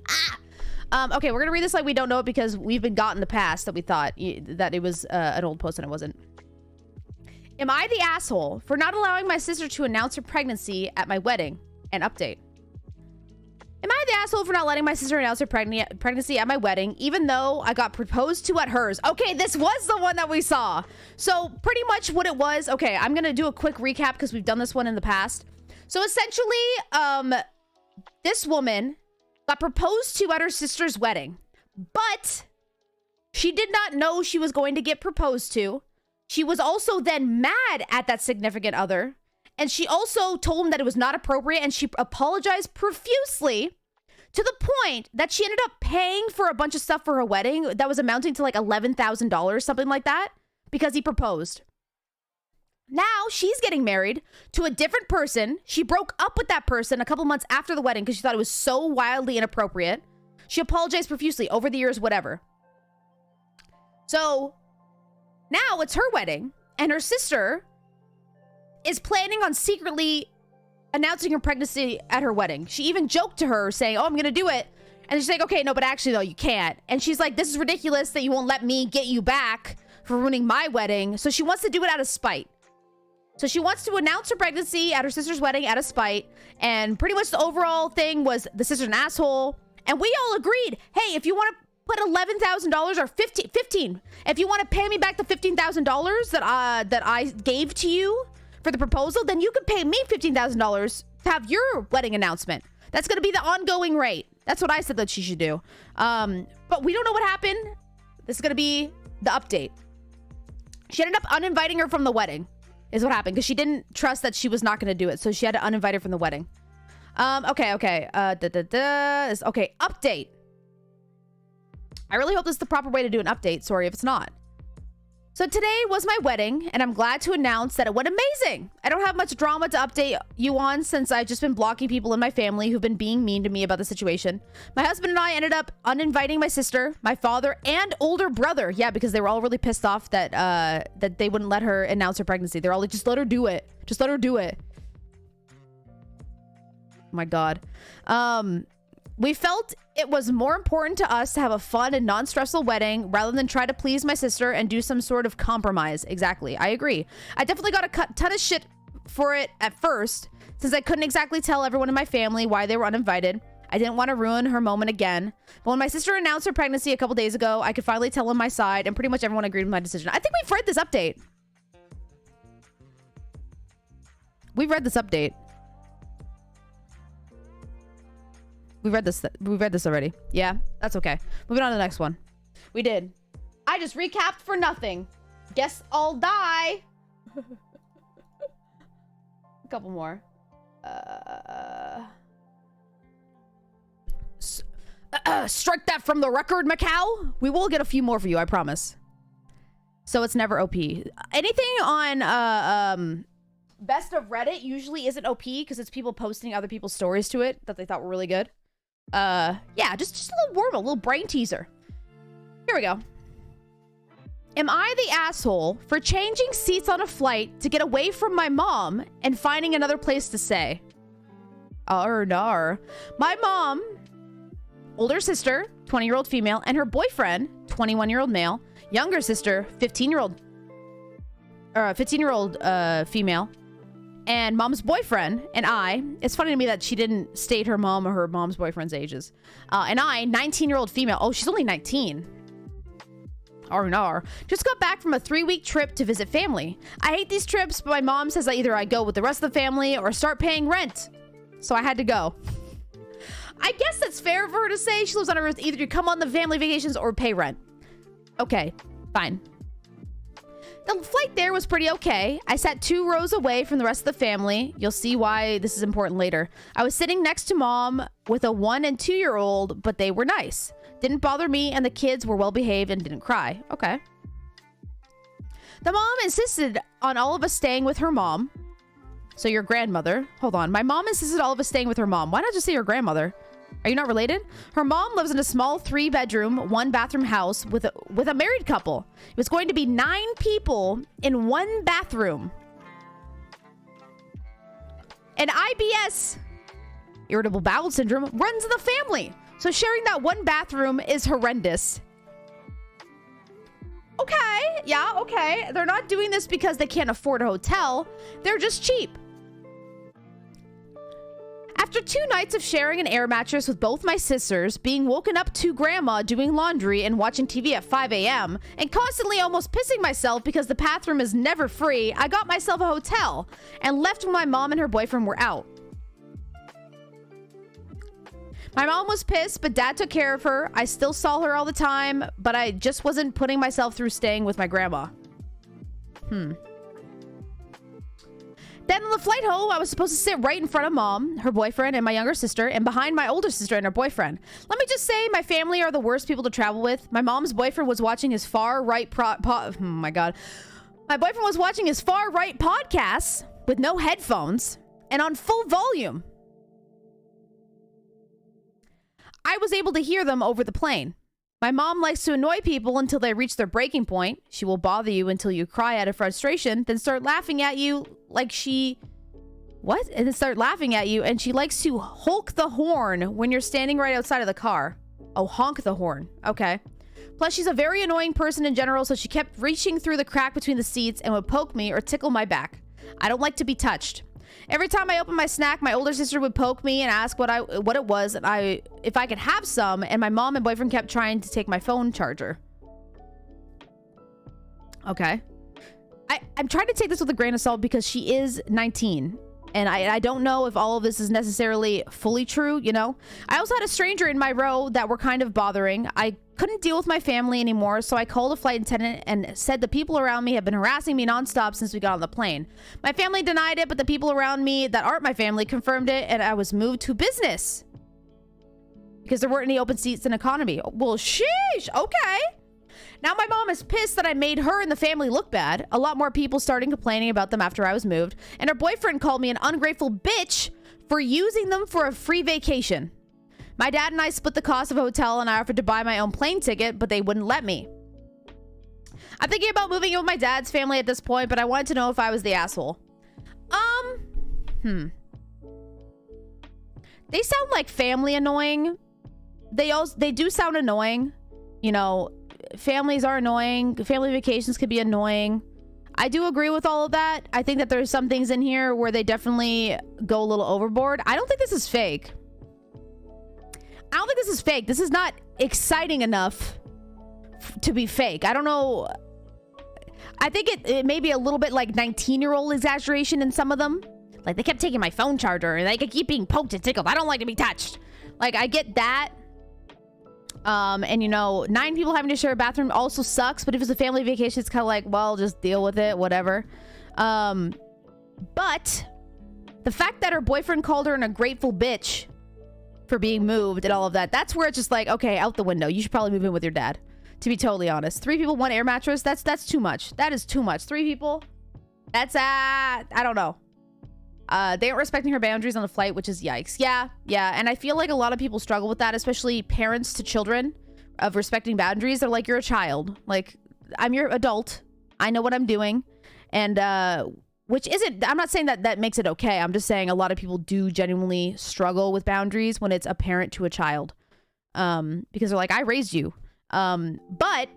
Speaker 2: Okay, we're gonna read this like we don't know it because we've been got in the past that we thought that it was an old post and it wasn't. Am I the asshole for not allowing my sister to announce her pregnancy at my wedding and update? Am I the asshole for not letting my sister announce her pregnancy at my wedding, even though I got proposed to at hers? Okay, this was the one that we saw. So pretty much what it was, okay, I'm gonna do a quick recap because we've done this one in the past. So essentially, this woman got proposed to at her sister's wedding, but she did not know she was going to get proposed to. She was also then mad at that significant other. And she also told him that it was not appropriate, and she apologized profusely to the point that she ended up paying for a bunch of stuff for her wedding that was amounting to like $11,000, something like that, because he proposed. Now she's getting married to a different person. She broke up with that person a couple months after the wedding because she thought it was so wildly inappropriate. She apologized profusely over the years, whatever. So now it's her wedding, and her sister is planning on secretly announcing her pregnancy at her wedding. She even joked to her saying, oh, I'm going to do it. And she's like, okay, no, but actually, though, you can't. And she's like, this is ridiculous that you won't let me get you back for ruining my wedding. So she wants to do it out of spite. So she wants to announce her pregnancy at her sister's wedding out of spite. And pretty much the overall thing was the sister's an asshole. And we all agreed, hey, if you want to put $11,000 or 15, if you want to pay me back the $15,000 that I gave to you for the proposal, then you could pay me $15,000 to have your wedding announcement. That's going to be the ongoing rate. That's what I said that she should do. But we don't know what happened. This is going to be the update. She ended up uninviting her from the wedding is what happened because she didn't trust that she was not going to do it. So she had to uninvite her from the wedding. Okay. Okay, update. I really hope this is the proper way to do an update. Sorry if it's not. So today was my wedding, and I'm glad to announce that it went amazing. I don't have much drama to update you on since I've just been blocking people in my family who've been being mean to me about the situation. My husband and I ended up uninviting my sister, my father, and older brother. Yeah, because they were all really pissed off that that they wouldn't let her announce her pregnancy. They're all like, just let her do it. Just let her do it. Oh my God. We felt it was more important to us to have a fun and non-stressful wedding rather than try to please my sister and do some sort of compromise. Exactly. I agree. I definitely got a ton of shit for it at first since I couldn't exactly tell everyone in my family why they were uninvited. I didn't want to ruin her moment again. But when my sister announced her pregnancy a couple days ago, I could finally tell them my side, and pretty much everyone agreed with my decision. I think we've read this update. We've read this update. We read this already. Yeah, that's okay. Moving on to the next one. We did. I just recapped for nothing. Guess I'll die. A couple more. Strike that from the record, Macau. We will get a few more for you, I promise. So it's never OP. Anything on best of Reddit usually isn't OP because it's people posting other people's stories to it that they thought were really good. Yeah, just a little warm, a little brain teaser. Here we go. Am I the asshole for changing seats on a flight to get away from my mom and finding another place to stay? No. My mom, older sister, 20-year-old female, and her boyfriend, 21-year-old male, younger sister, 15-year-old female, and mom's boyfriend, and I. It's funny to me that she didn't state her mom or her mom's boyfriend's ages. And I, 19-year-old female. Oh, she's only 19. No. Just got back from a 3-week trip to visit family. I hate these trips, but my mom says that either I go with the rest of the family or start paying rent. So I had to go. I guess that's fair for her to say. She lives on Earth. Either you come on the family vacations or pay rent. Okay, fine. The flight there was pretty okay. I sat 2 rows away from the rest of the family. You'll see why this is important later. I was sitting next to mom with a 1- and 2-year-old, but they were nice. Didn't bother me, and the kids were well behaved and didn't cry. Okay. The mom insisted on all of us staying with her mom. So your grandmother. Hold on. My mom insisted all of us staying with her mom. Why not just say your grandmother? Are you not related? Her mom lives in a small 3-bedroom, 1-bathroom house with a married couple. It was going to be 9 people in 1 bathroom. And IBS, irritable bowel syndrome, runs in the family. So sharing that 1 bathroom is horrendous. Okay. Yeah, okay. They're not doing this because they can't afford a hotel. They're just cheap. After 2 nights of sharing an air mattress with both my sisters, being woken up to grandma doing laundry and watching TV at 5 a.m., and constantly almost pissing myself because the bathroom is never free, I got myself a hotel and left when my mom and her boyfriend were out. My mom was pissed, but dad took care of her. I still saw her all the time, but I just wasn't putting myself through staying with my grandma. Then on the flight home, I was supposed to sit right in front of mom, her boyfriend, and my younger sister, and behind my older sister and her boyfriend. Let me just say, my family are the worst people to travel with. My mom's boyfriend was watching his far-right oh my God. My boyfriend was watching his far-right podcasts with no headphones and on full volume. I was able to hear them over the plane. My mom likes to annoy people until they reach their breaking point. She will bother you until you cry out of frustration, then start laughing at you like she... What? And then start laughing at you, and she likes to honk the horn when you're standing right outside of the car. Oh, honk the horn. Okay. Plus, she's a very annoying person in general, so she kept reaching through the crack between the seats and would poke me or tickle my back. I don't like to be touched. Every time I opened my snack, my older sister would poke me and ask what it was and if I could have some, and my mom and boyfriend kept trying to take my phone charger. Okay. I'm trying to take this with a grain of salt because she is 19. And I don't know if all of this is necessarily fully true, you know? I also had a stranger in my row that were kind of bothering. I couldn't deal with my family anymore, so I called a flight attendant and said the people around me have been harassing me nonstop since we got on the plane. My family denied it, but the people around me that aren't my family confirmed it, and I was moved to business. Because there weren't any open seats in economy. Well, sheesh, okay. Now my mom is pissed that I made her and the family look bad. A lot more people started complaining about them after I was moved. And her boyfriend called me an ungrateful bitch for using them for a free vacation. My dad and I split the cost of a hotel, and I offered to buy my own plane ticket, but they wouldn't let me. I'm thinking about moving in with my dad's family at this point, but I wanted to know if I was the asshole. They sound like family annoying. They do sound annoying. You know, families are annoying. Family vacations could be annoying. I do agree with all of that. I think that there's some things in here where they definitely go a little overboard. I don't think this is fake. This is not exciting enough to be fake. I don't know. I think it may be a little bit like 19-year-old exaggeration in some of them. Like, they kept taking my phone charger, and I could keep being poked and tickled. I don't like to be touched. Like, I get that. And, you know, 9 people having to share a bathroom also sucks. But if it's a family vacation, it's kind of like, well, just deal with it, whatever. But the fact that her boyfriend called her an ungrateful bitch for being moved and all of that, that's where it's just like, okay, out the window. You should probably move in with your dad, to be totally honest. 3 people, 1 air mattress, that's too much. That is too much. 3 people, that's I don't know. They aren't respecting her boundaries on the flight, which is yikes. Yeah. And I feel like a lot of people struggle with that, especially parents to children, of respecting boundaries. They're like, you're a child. Like, I'm your adult. I know what I'm doing. And which isn't, I'm not saying that makes it okay. I'm just saying a lot of people do genuinely struggle with boundaries when it's a parent to a child. Because they're like, I raised you. But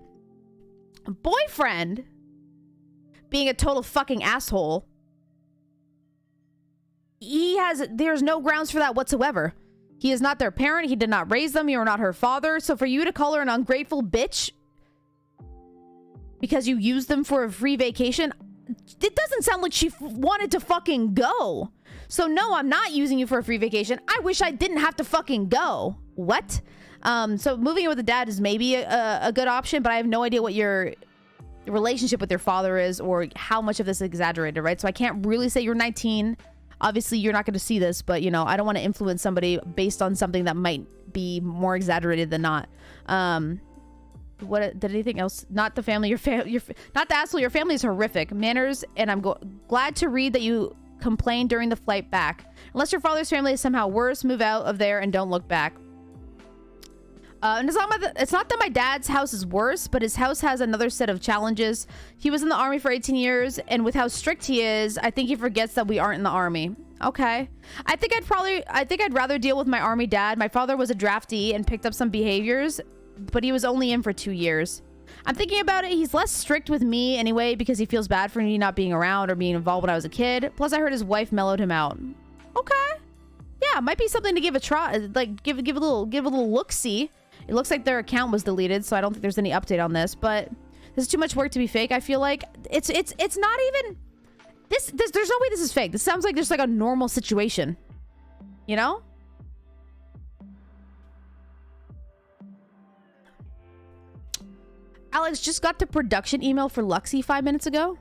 Speaker 2: boyfriend being a total fucking asshole, there's no grounds for that whatsoever. He is not their parent. He did not raise them. You are not her father. So for you to call her an ungrateful bitch because you used them for a free vacation, it doesn't sound like she wanted to fucking go. So no, I'm not using you for a free vacation. I wish I didn't have to fucking go. What? So moving in with the dad is maybe a good option, but I have no idea what your relationship with your father is or how much of this is exaggerated, right? So I can't really say you're 19. Obviously, you're not going to see this, but, you know, I don't want to influence somebody based on something that might be more exaggerated than not. What did anything else? Not the family. Not the asshole. Your family is horrific. Manners, and I'm glad to read that you complained during the flight back. Unless your father's family is somehow worse, move out of there and don't look back. And it's not that my dad's house is worse, but his house has another set of challenges. He was in the army for 18 years, and with how strict he is, I think he forgets that we aren't in the army. Okay. I think I'd rather deal with my army dad. My father was a draftee and picked up some behaviors, but he was only in for 2 years. I'm thinking about it. He's less strict with me anyway because he feels bad for me not being around or being involved when I was a kid. Plus, I heard his wife mellowed him out. Okay. Yeah, might be something to give a try. Like give a little look-see. It looks like their account was deleted, so I don't think there's any update on this, but this is too much work to be fake. I feel like it's not even this there's no way this is fake. This sounds like just like a normal situation. You know? Alex just got the production email for Luxie 5 minutes ago.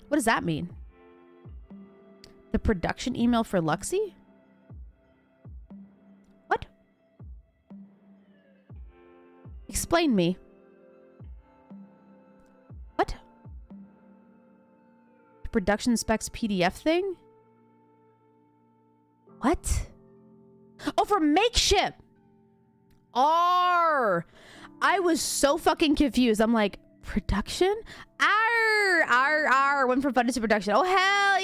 Speaker 2: What does that mean? The production email for Luxie? What? Explain me. What? The production specs PDF thing? What? Oh, for Makeship! I was so fucking confused. I'm like, production? Went from funded to production. Oh, hell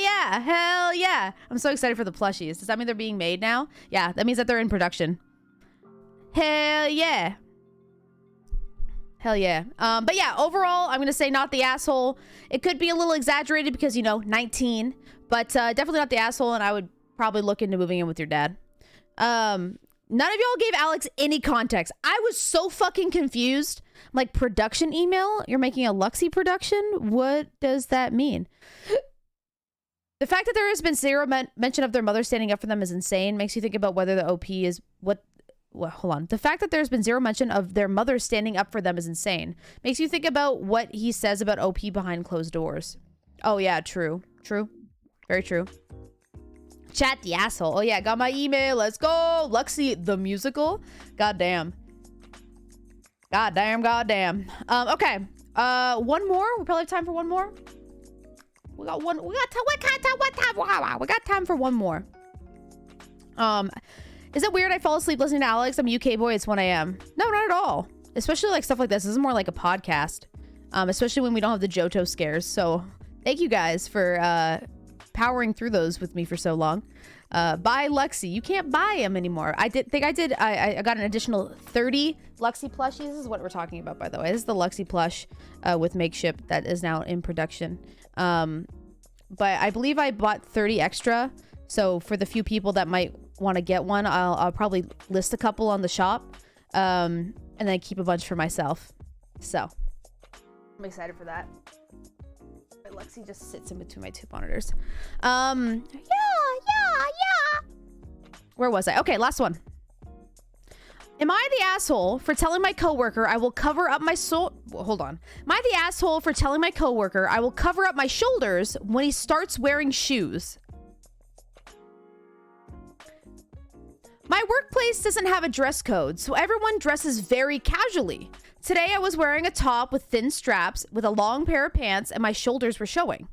Speaker 2: yeah. I'm so excited for the plushies. Does that mean they're being made now? Yeah, that means that they're in production. Hell yeah. But yeah, overall, I'm gonna say not the asshole. It could be a little exaggerated because, you know, 19, but definitely not the asshole, and I would probably look into moving in with your dad. None of y'all gave Alex any context. I was so fucking confused. Like, production email? You're making a Luxie production? What does that mean? The fact that there has been zero mention of their mother standing up for them is insane. Makes you think about whether the OP is hold on. The fact that there's been zero mention of their mother standing up for them is insane. Makes you think about what he says about OP behind closed doors. Oh yeah, true. Very true. Chat the asshole. Oh yeah, got my email. Let's go. Luxie the musical. Goddamn. Okay. One more. We probably have time for one more. We got time for one more. Is it weird I fall asleep listening to Alex? I'm a UK boy. It's 1 a.m. No, not at all. Especially like stuff like this. This is more like a podcast. Especially when we don't have the Johto scares. So thank you guys for powering through those with me for so long. Buy Luxie. You can't buy them anymore. I got an additional 30 Luxie plushies. This is what we're talking about, by the way. This is the Luxie plush with Makeship that is now in production. But I believe I bought 30 extra. So for the few people that might want to get one, I'll probably list a couple on the shop, and then keep a bunch for myself. So I'm excited for that. Lexi just sits in between my two monitors. Where was I? Okay, last one. Am I the asshole for telling my coworker I will cover up my hold on. Am I the asshole for telling my coworker I will cover up my shoulders when he starts wearing shoes? My workplace doesn't have a dress code, so everyone dresses very casually. Today I was wearing a top with thin straps with a long pair of pants and my shoulders were showing.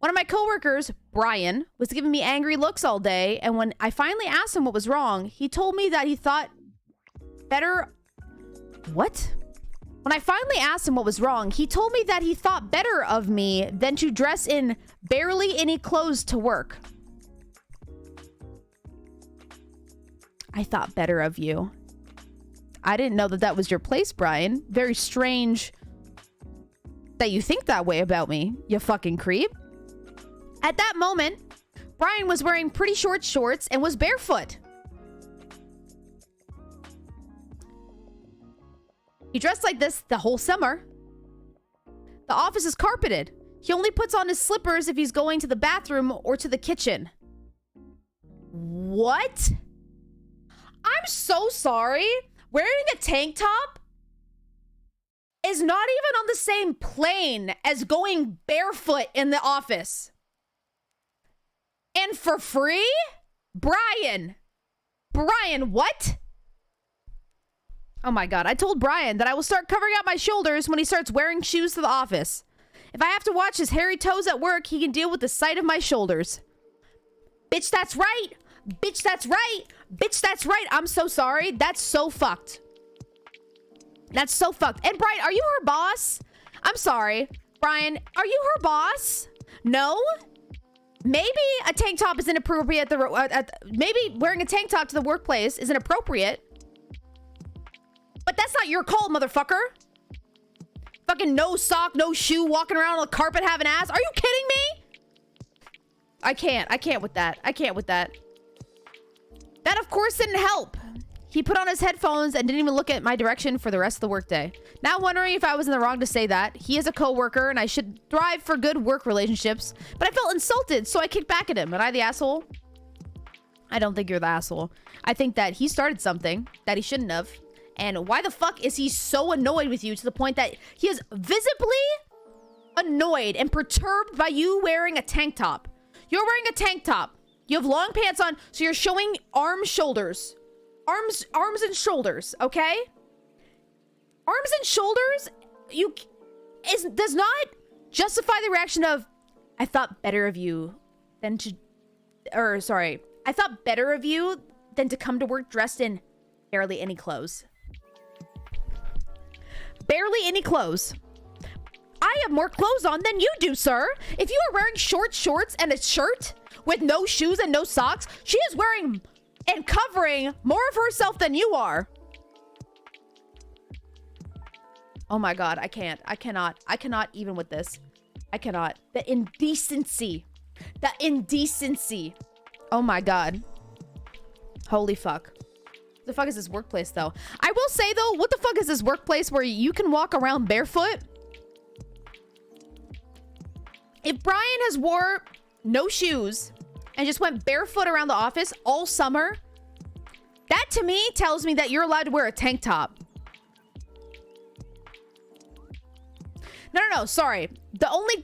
Speaker 2: One of my coworkers, Brian, was giving me angry looks all day, and when I finally asked him what was wrong, he told me that he thought better... What? When I finally asked him what was wrong, he told me that he thought better of me than to dress in barely any clothes to work. I thought better of you. I didn't know that that was your place, Brian. Very strange that you think that way about me, you fucking creep. At that moment, Brian was wearing pretty short shorts and was barefoot. He dressed like this the whole summer. The office is carpeted. He only puts on his slippers if he's going to the bathroom or to the kitchen. What? I'm so sorry. Wearing a tank top is not even on the same plane as going barefoot in the office. And for free? Brian, what? Oh my God, I told Brian that I will start covering up my shoulders when he starts wearing shoes to the office. If I have to watch his hairy toes at work, he can deal with the sight of my shoulders. Bitch, that's right. Bitch, that's right. Bitch, that's right. I'm so sorry. That's so fucked. That's so fucked. And Brian, are you her boss? I'm sorry. Brian, are you her boss? No? Maybe a tank top is inappropriate. Maybe wearing a tank top to the workplace is inappropriate. But that's not your call, motherfucker. Fucking no sock, no shoe, walking around on the carpet having ass. Are you kidding me? I can't with that. I can't with that. That, of course, didn't help. He put on his headphones and didn't even look at my direction for the rest of the workday. Now wondering if I was in the wrong to say that. He is a coworker and I should thrive for good work relationships. But I felt insulted, so I kicked back at him. Am I the asshole? I don't think you're the asshole. I think that he started something that he shouldn't have. And why the fuck is he so annoyed with you to the point that he is visibly annoyed and perturbed by you wearing a tank top? You're wearing a tank top. You have long pants on, so you're showing shoulders. Arms and shoulders, okay? Arms and shoulders does not justify the reaction of, I thought better of you than to, I thought better of you than to come to work dressed in barely any clothes. Barely any clothes. I have more clothes on than you do, sir. If you are wearing short shorts and a shirt with no shoes and no socks, she is wearing and covering more of herself than you are. Oh my God, I cannot even with this. I cannot. The indecency. Oh my God. Holy fuck. The fuck is this workplace though? I will say though, what the fuck is this workplace where you can walk around barefoot? If Brian has wore no shoes and just went barefoot around the office all summer, that to me tells me that you're allowed to wear a tank top. No, sorry.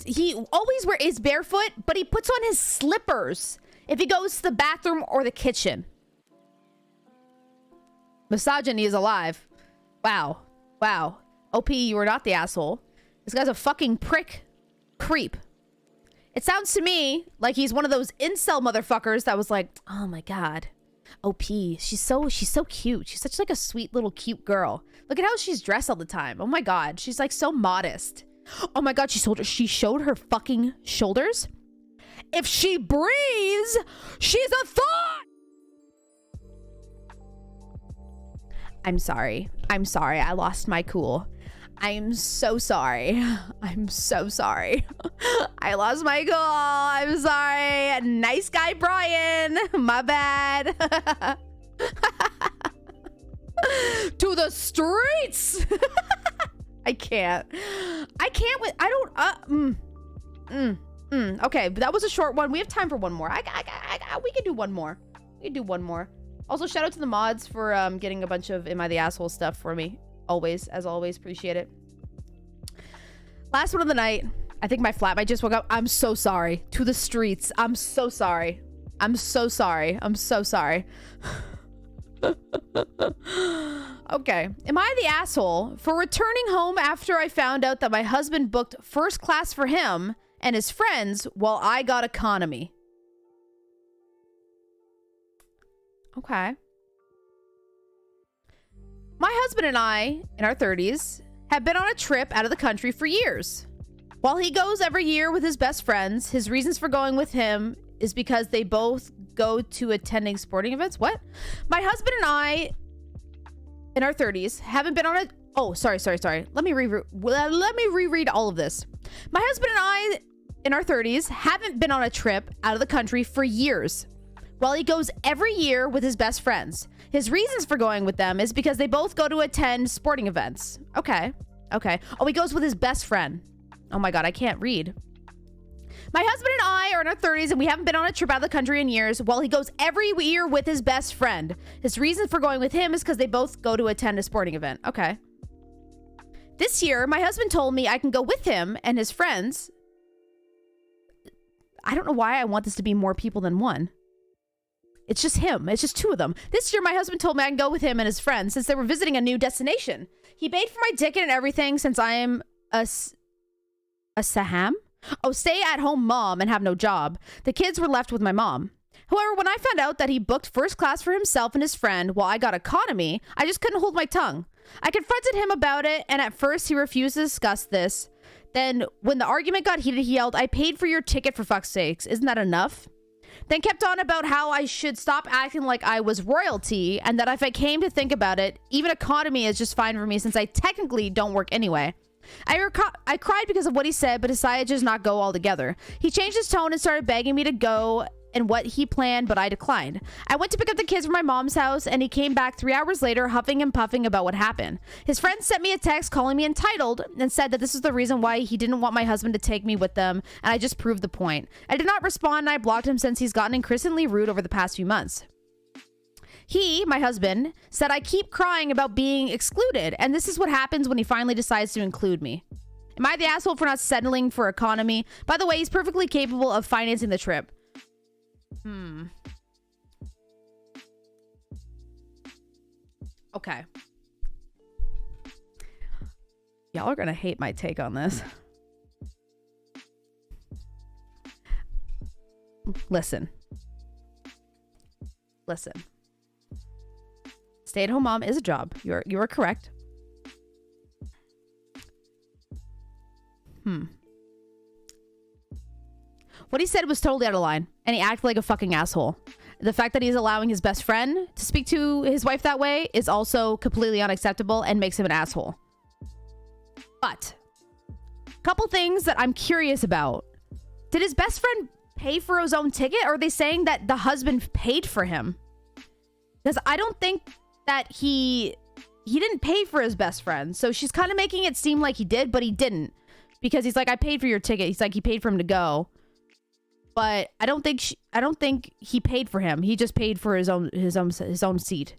Speaker 2: He always is barefoot, but he puts on his slippers if he goes to the bathroom or the kitchen. Misogyny is alive. Wow. OP, you are not the asshole. This guy's a fucking prick. Creep. It sounds to me like he's one of those incel motherfuckers that was like, oh my God, OP, she's so cute. She's such like a sweet little cute girl. Look at how she's dressed all the time. Oh my God, she's like so modest. Oh my God, she showed her fucking shoulders. If she breathes, she's a thought. I'm sorry. I lost my cool. I'm so sorry. I lost my cool. I'm sorry. Nice guy, Brian. My bad. To the streets. I can't. Okay, but that was a short one. We have time for one more. We can do one more. We can do one more. Also, shout out to the mods for getting a bunch of Am I the Asshole stuff for me. Always, as always, appreciate it. Last one of the night. I think my flatmate just woke up. I'm so sorry. To the streets. I'm so sorry. I'm so sorry. I'm so sorry. Okay. Am I the asshole for returning home after I found out that my husband booked first class for him and his friends while I got economy? Okay. My husband and I, in our 30s, have been on a trip out of the country for years. While he goes every year with his best friends, his reasons for going with him is because they both go to attending sporting events. What? My husband and I, in our 30s, haven't been on a... Oh, sorry. Let me reread all of this. My husband and I, in our 30s, haven't been on a trip out of the country for years. While he goes every year with his best friends. His reasons for going with them is because they both go to attend sporting events. Okay. Oh, he goes with his best friend. Oh my God, I can't read. My husband and I are in our 30s and we haven't been on a trip out of the country in years, while he goes every year with his best friend. His reason for going with him is because they both go to attend a sporting event. Okay. This year, my husband told me I can go with him and his friends. I don't know why I want this to be more people than one. It's just him. It's just two of them. This year, my husband told me I can go with him and his friends since they were visiting a new destination. He paid for my ticket and everything since I am a Saham? Oh, stay-at-home mom and have no job. The kids were left with my mom. However, when I found out that he booked first class for himself and his friend while I got economy, I just couldn't hold my tongue. I confronted him about it, and at first he refused to discuss this. Then, when the argument got heated, he yelled, "I paid for your ticket, for fuck's sakes. Isn't that enough?" Then kept on about how I should stop acting like I was royalty, and that if I came to think about it, even economy is just fine for me since I technically don't work anyway. I cried because of what he said, but decided to just not go altogether. He changed his tone and started begging me to go and what he planned, but I declined. I went to pick up the kids from my mom's house, and he came back 3 hours later huffing and puffing about what happened. His friend sent me a text calling me entitled and said that this was the reason why he didn't want my husband to take me with them, and I just proved the point. I did not respond, and I blocked him since he's gotten increasingly rude over the past few months. He, my husband, said I keep crying about being excluded, and this is what happens when he finally decides to include me. Am I the asshole for not settling for economy? By the way, he's perfectly capable of financing the trip. Okay. Y'all are gonna hate my take on this. Listen. Stay-at-home mom is a job. You are correct. What he said was totally out of line, and he acted like a fucking asshole. The fact that he's allowing his best friend to speak to his wife that way is also completely unacceptable and makes him an asshole. But a couple things that I'm curious about. Did his best friend pay for his own ticket, or are they saying that the husband paid for him? Because I don't think that he didn't pay for his best friend. So she's kind of making it seem like he did, but he didn't. Because he's like, I paid for your ticket. He's like, he paid for him to go. But I don't think he paid for him. He just paid for his own seat.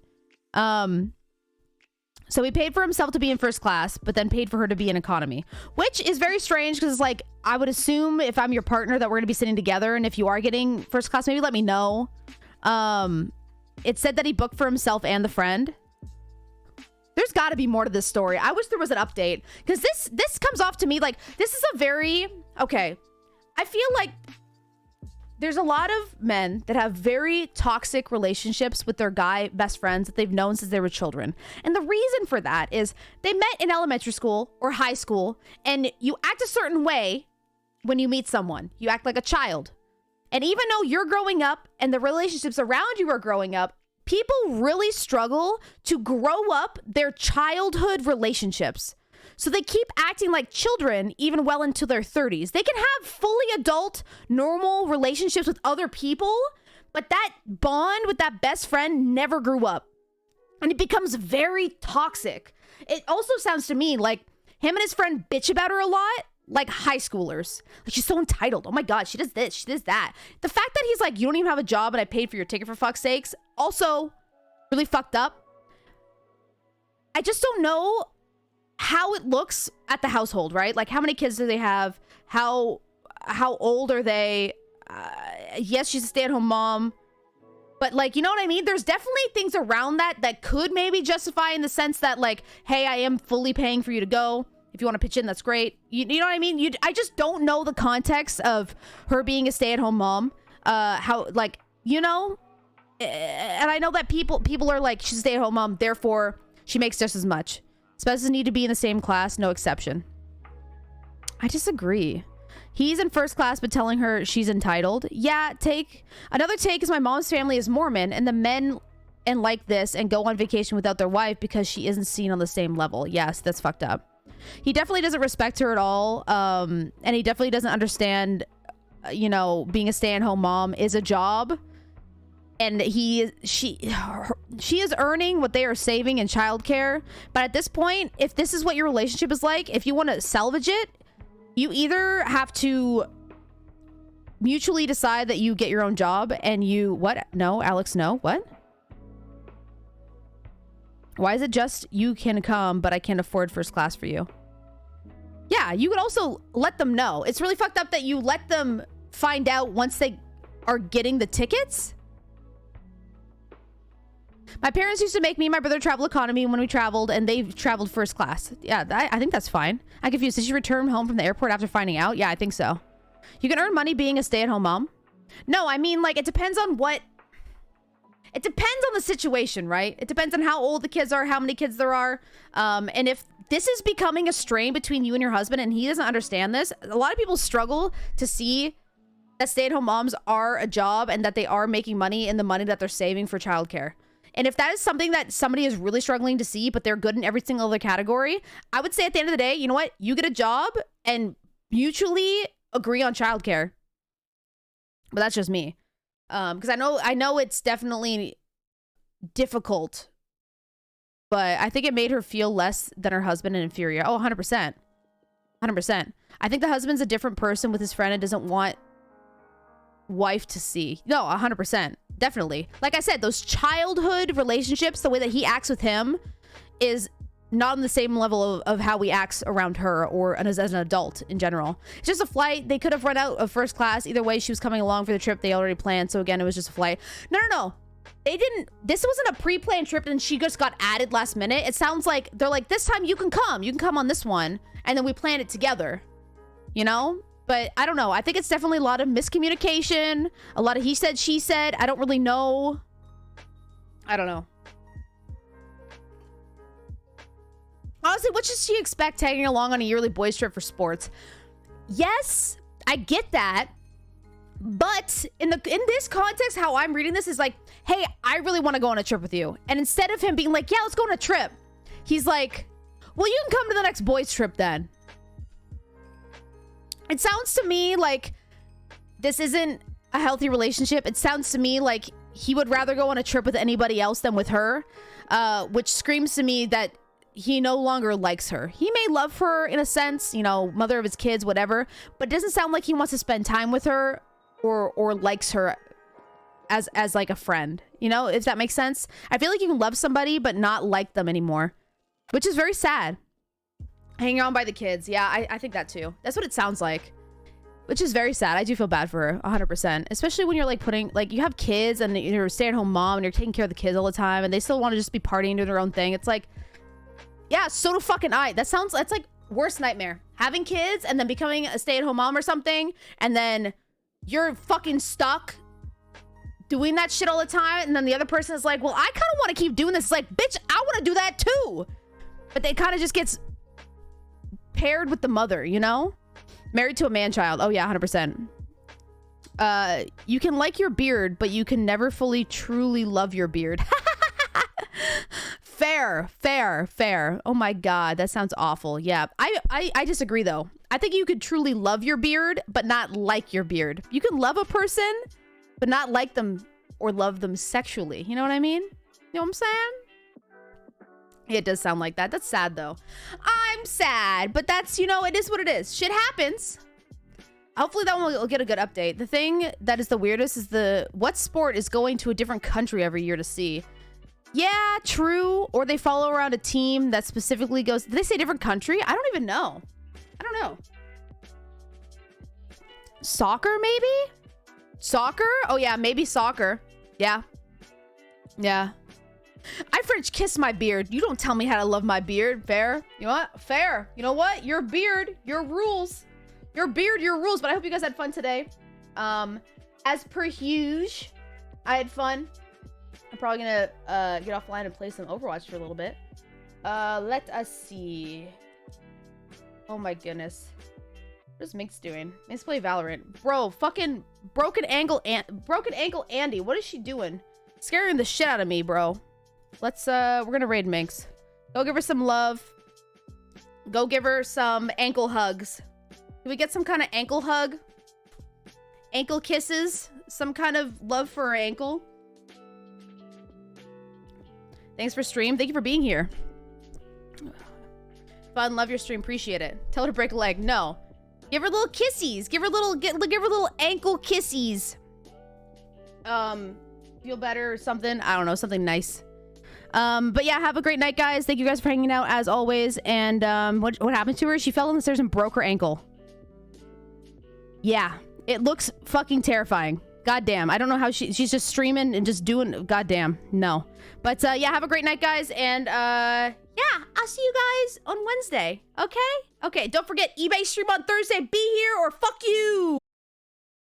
Speaker 2: So he paid for himself to be in first class, but then paid for her to be in economy, which is very strange because, like, I would assume if I'm your partner that we're gonna be sitting together, and if you are getting first class, maybe let me know. It said that he booked for himself and the friend. There's got to be more to this story. I wish there was an update, because this comes off to me like this is a very okay. I feel like there's a lot of men that have very toxic relationships with their guy best friends that they've known since they were children. And the reason for that is they met in elementary school or high school, and you act a certain way when you meet someone. You act like a child. And even though you're growing up and the relationships around you are growing up, people really struggle to grow up their childhood relationships. So they keep acting like children even well into their 30s. They can have fully adult, normal relationships with other people, but that bond with that best friend never grew up. And it becomes very toxic. It also sounds to me like him and his friend bitch about her a lot, like high schoolers. Like, she's so entitled. Oh my God, she does this, she does that. The fact that he's like, you don't even have a job and I paid for your ticket for fuck's sakes, also really fucked up. I just don't know how it looks at the household, right? Like, how many kids do they have? How old are they? Yes, she's a stay-at-home mom. But, like, you know what I mean? There's definitely things around that could maybe justify in the sense that, like, hey, I am fully paying for you to go. If you want to pitch in, that's great. You know what I mean? I just don't know the context of her being a stay-at-home mom. How, like, you know? And I know that people are like, she's a stay-at-home mom, therefore she makes just as much. Spouses need to be in the same class, no exception. I disagree. He's in first class, but telling her she's entitled. Yeah, another take is my mom's family is Mormon, and the men and like this and go on vacation without their wife because she isn't seen on the same level. Yes, that's fucked up. He definitely doesn't respect her at all, and he definitely doesn't understand, you know, being a stay-at-home mom is a job. And she is earning what they are saving in childcare. But at this point, if this is what your relationship is like, if you want to salvage it, you either have to mutually decide that you get your own job and you... What? No, Alex, no. What? Why is it just you can come, but I can't afford first class for you? Yeah, you could also let them know. It's really fucked up that you let them find out once they are getting the tickets. My parents used to make me and my brother travel economy when we traveled, and they've traveled first class. Yeah, I think that's fine. I'm confused. Did she return home from the airport after finding out? Yeah, I think so. You can earn money being a stay-at-home mom. No, I mean, like, it depends on what... It depends on the situation, right? It depends on how old the kids are, how many kids there are. And if this is becoming a strain between you and your husband and he doesn't understand this, a lot of people struggle to see that stay-at-home moms are a job and that they are making money in the money that they're saving for childcare. And if that is something that somebody is really struggling to see, but they're good in every single other category, I would say at the end of the day, you know what? You get a job and mutually agree on childcare. But that's just me. Because I know it's definitely difficult, but I think it made her feel less than her husband and inferior. Oh, 100%. 100%. I think the husband's a different person with his friend and doesn't want wife to see. No, 100%. Definitely. Like I said, those childhood relationships, the way that he acts with him is not on the same level of how he acts around her or as an adult in general. It's just a flight. They could have run out of first class. Either way, she was coming along for the trip they already planned. So again, it was just a flight. No. They didn't. This wasn't a pre-planned trip and she just got added last minute. It sounds like they're like, this time you can come. You can come on this one. And then we planned it together. You know? But I don't know. I think it's definitely a lot of miscommunication. A lot of he said, she said. I don't really know. I don't know. Honestly, what should she expect tagging along on a yearly boys trip for sports? Yes, I get that. But in this context, how I'm reading this is like, hey, I really want to go on a trip with you. And instead of him being like, yeah, let's go on a trip, he's like, well, you can come to the next boys trip then. It sounds to me like this isn't a healthy relationship. It sounds to me like he would rather go on a trip with anybody else than with her, which screams to me that he no longer likes her. He may love her in a sense, you know, mother of his kids, whatever, but it doesn't sound like he wants to spend time with her or likes her as like a friend, you know, if that makes sense. I feel like you can love somebody but not like them anymore, which is very sad. Hanging on by the kids. Yeah, I think that too. That's what it sounds like, which is very sad. I do feel bad for her 100%, especially when you're like you have kids and you're a stay-at-home mom and you're taking care of the kids all the time and they still want to just be partying, doing their own thing. It's like, yeah, so do fucking I. That's like worst nightmare. Having kids and then becoming a stay-at-home mom or something, and then you're fucking stuck doing that shit all the time, and then the other person is like, well, I kind of want to keep doing this. It's like, bitch, I want to do that too. But they kind of just gets paired with the mother, you know? Married to a man-child. Oh yeah, 100%. You can like your beard, but you can never fully truly love your beard. Fair. Oh my god, that sounds awful. Yeah, I disagree though. I think you could truly love your beard, but not like your beard. You can love a person, but not like them or love them sexually. You know what I mean? You know what I'm saying? It does sound like that. That's sad though. I'm I'm sad, but that's, you know, it is what it is. Shit happens. Hopefully that one will get a good update. The thing that is the weirdest is what sport is going to a different country every year to see? Yeah, true. Or they follow around a team that specifically goes... Did they say different country? I don't even know. I don't know. Soccer, maybe? Soccer? Oh, yeah, maybe soccer. Yeah. Yeah. I French kiss my beard. You don't tell me how to love my beard. Fair. You know what? Fair. You know what? Your beard, your rules. Your beard, your rules. But I hope you guys had fun today. As per huge, I had fun. I'm probably gonna get offline and play some Overwatch for a little bit. Let us see. Oh my goodness. What is Minx doing? Minx play Valorant. Bro, fucking broken ankle Andy. What is she doing? Scaring the shit out of me, bro. Let's we're gonna raid Minx. Go give her some love. Go give her some ankle hugs. Can we get some kind of ankle hug? Ankle kisses? Some kind of love for her ankle? Thanks for stream. Thank you for being here. Fun, love your stream. Appreciate it. Tell her to break a leg. No. Give her little kissies. Give her little ankle kissies. Feel better or something. I don't know. Something nice. But yeah, have a great night, guys. Thank you guys for hanging out as always. And what happened to her? She fell on the stairs and broke her ankle. Yeah. It looks fucking terrifying. Goddamn. I don't know how she's just streaming and just doing... Goddamn. No. But yeah, have a great night, guys. And yeah, I'll see you guys on Wednesday. Okay? Okay, don't forget eBay stream on Thursday. Be here or fuck you!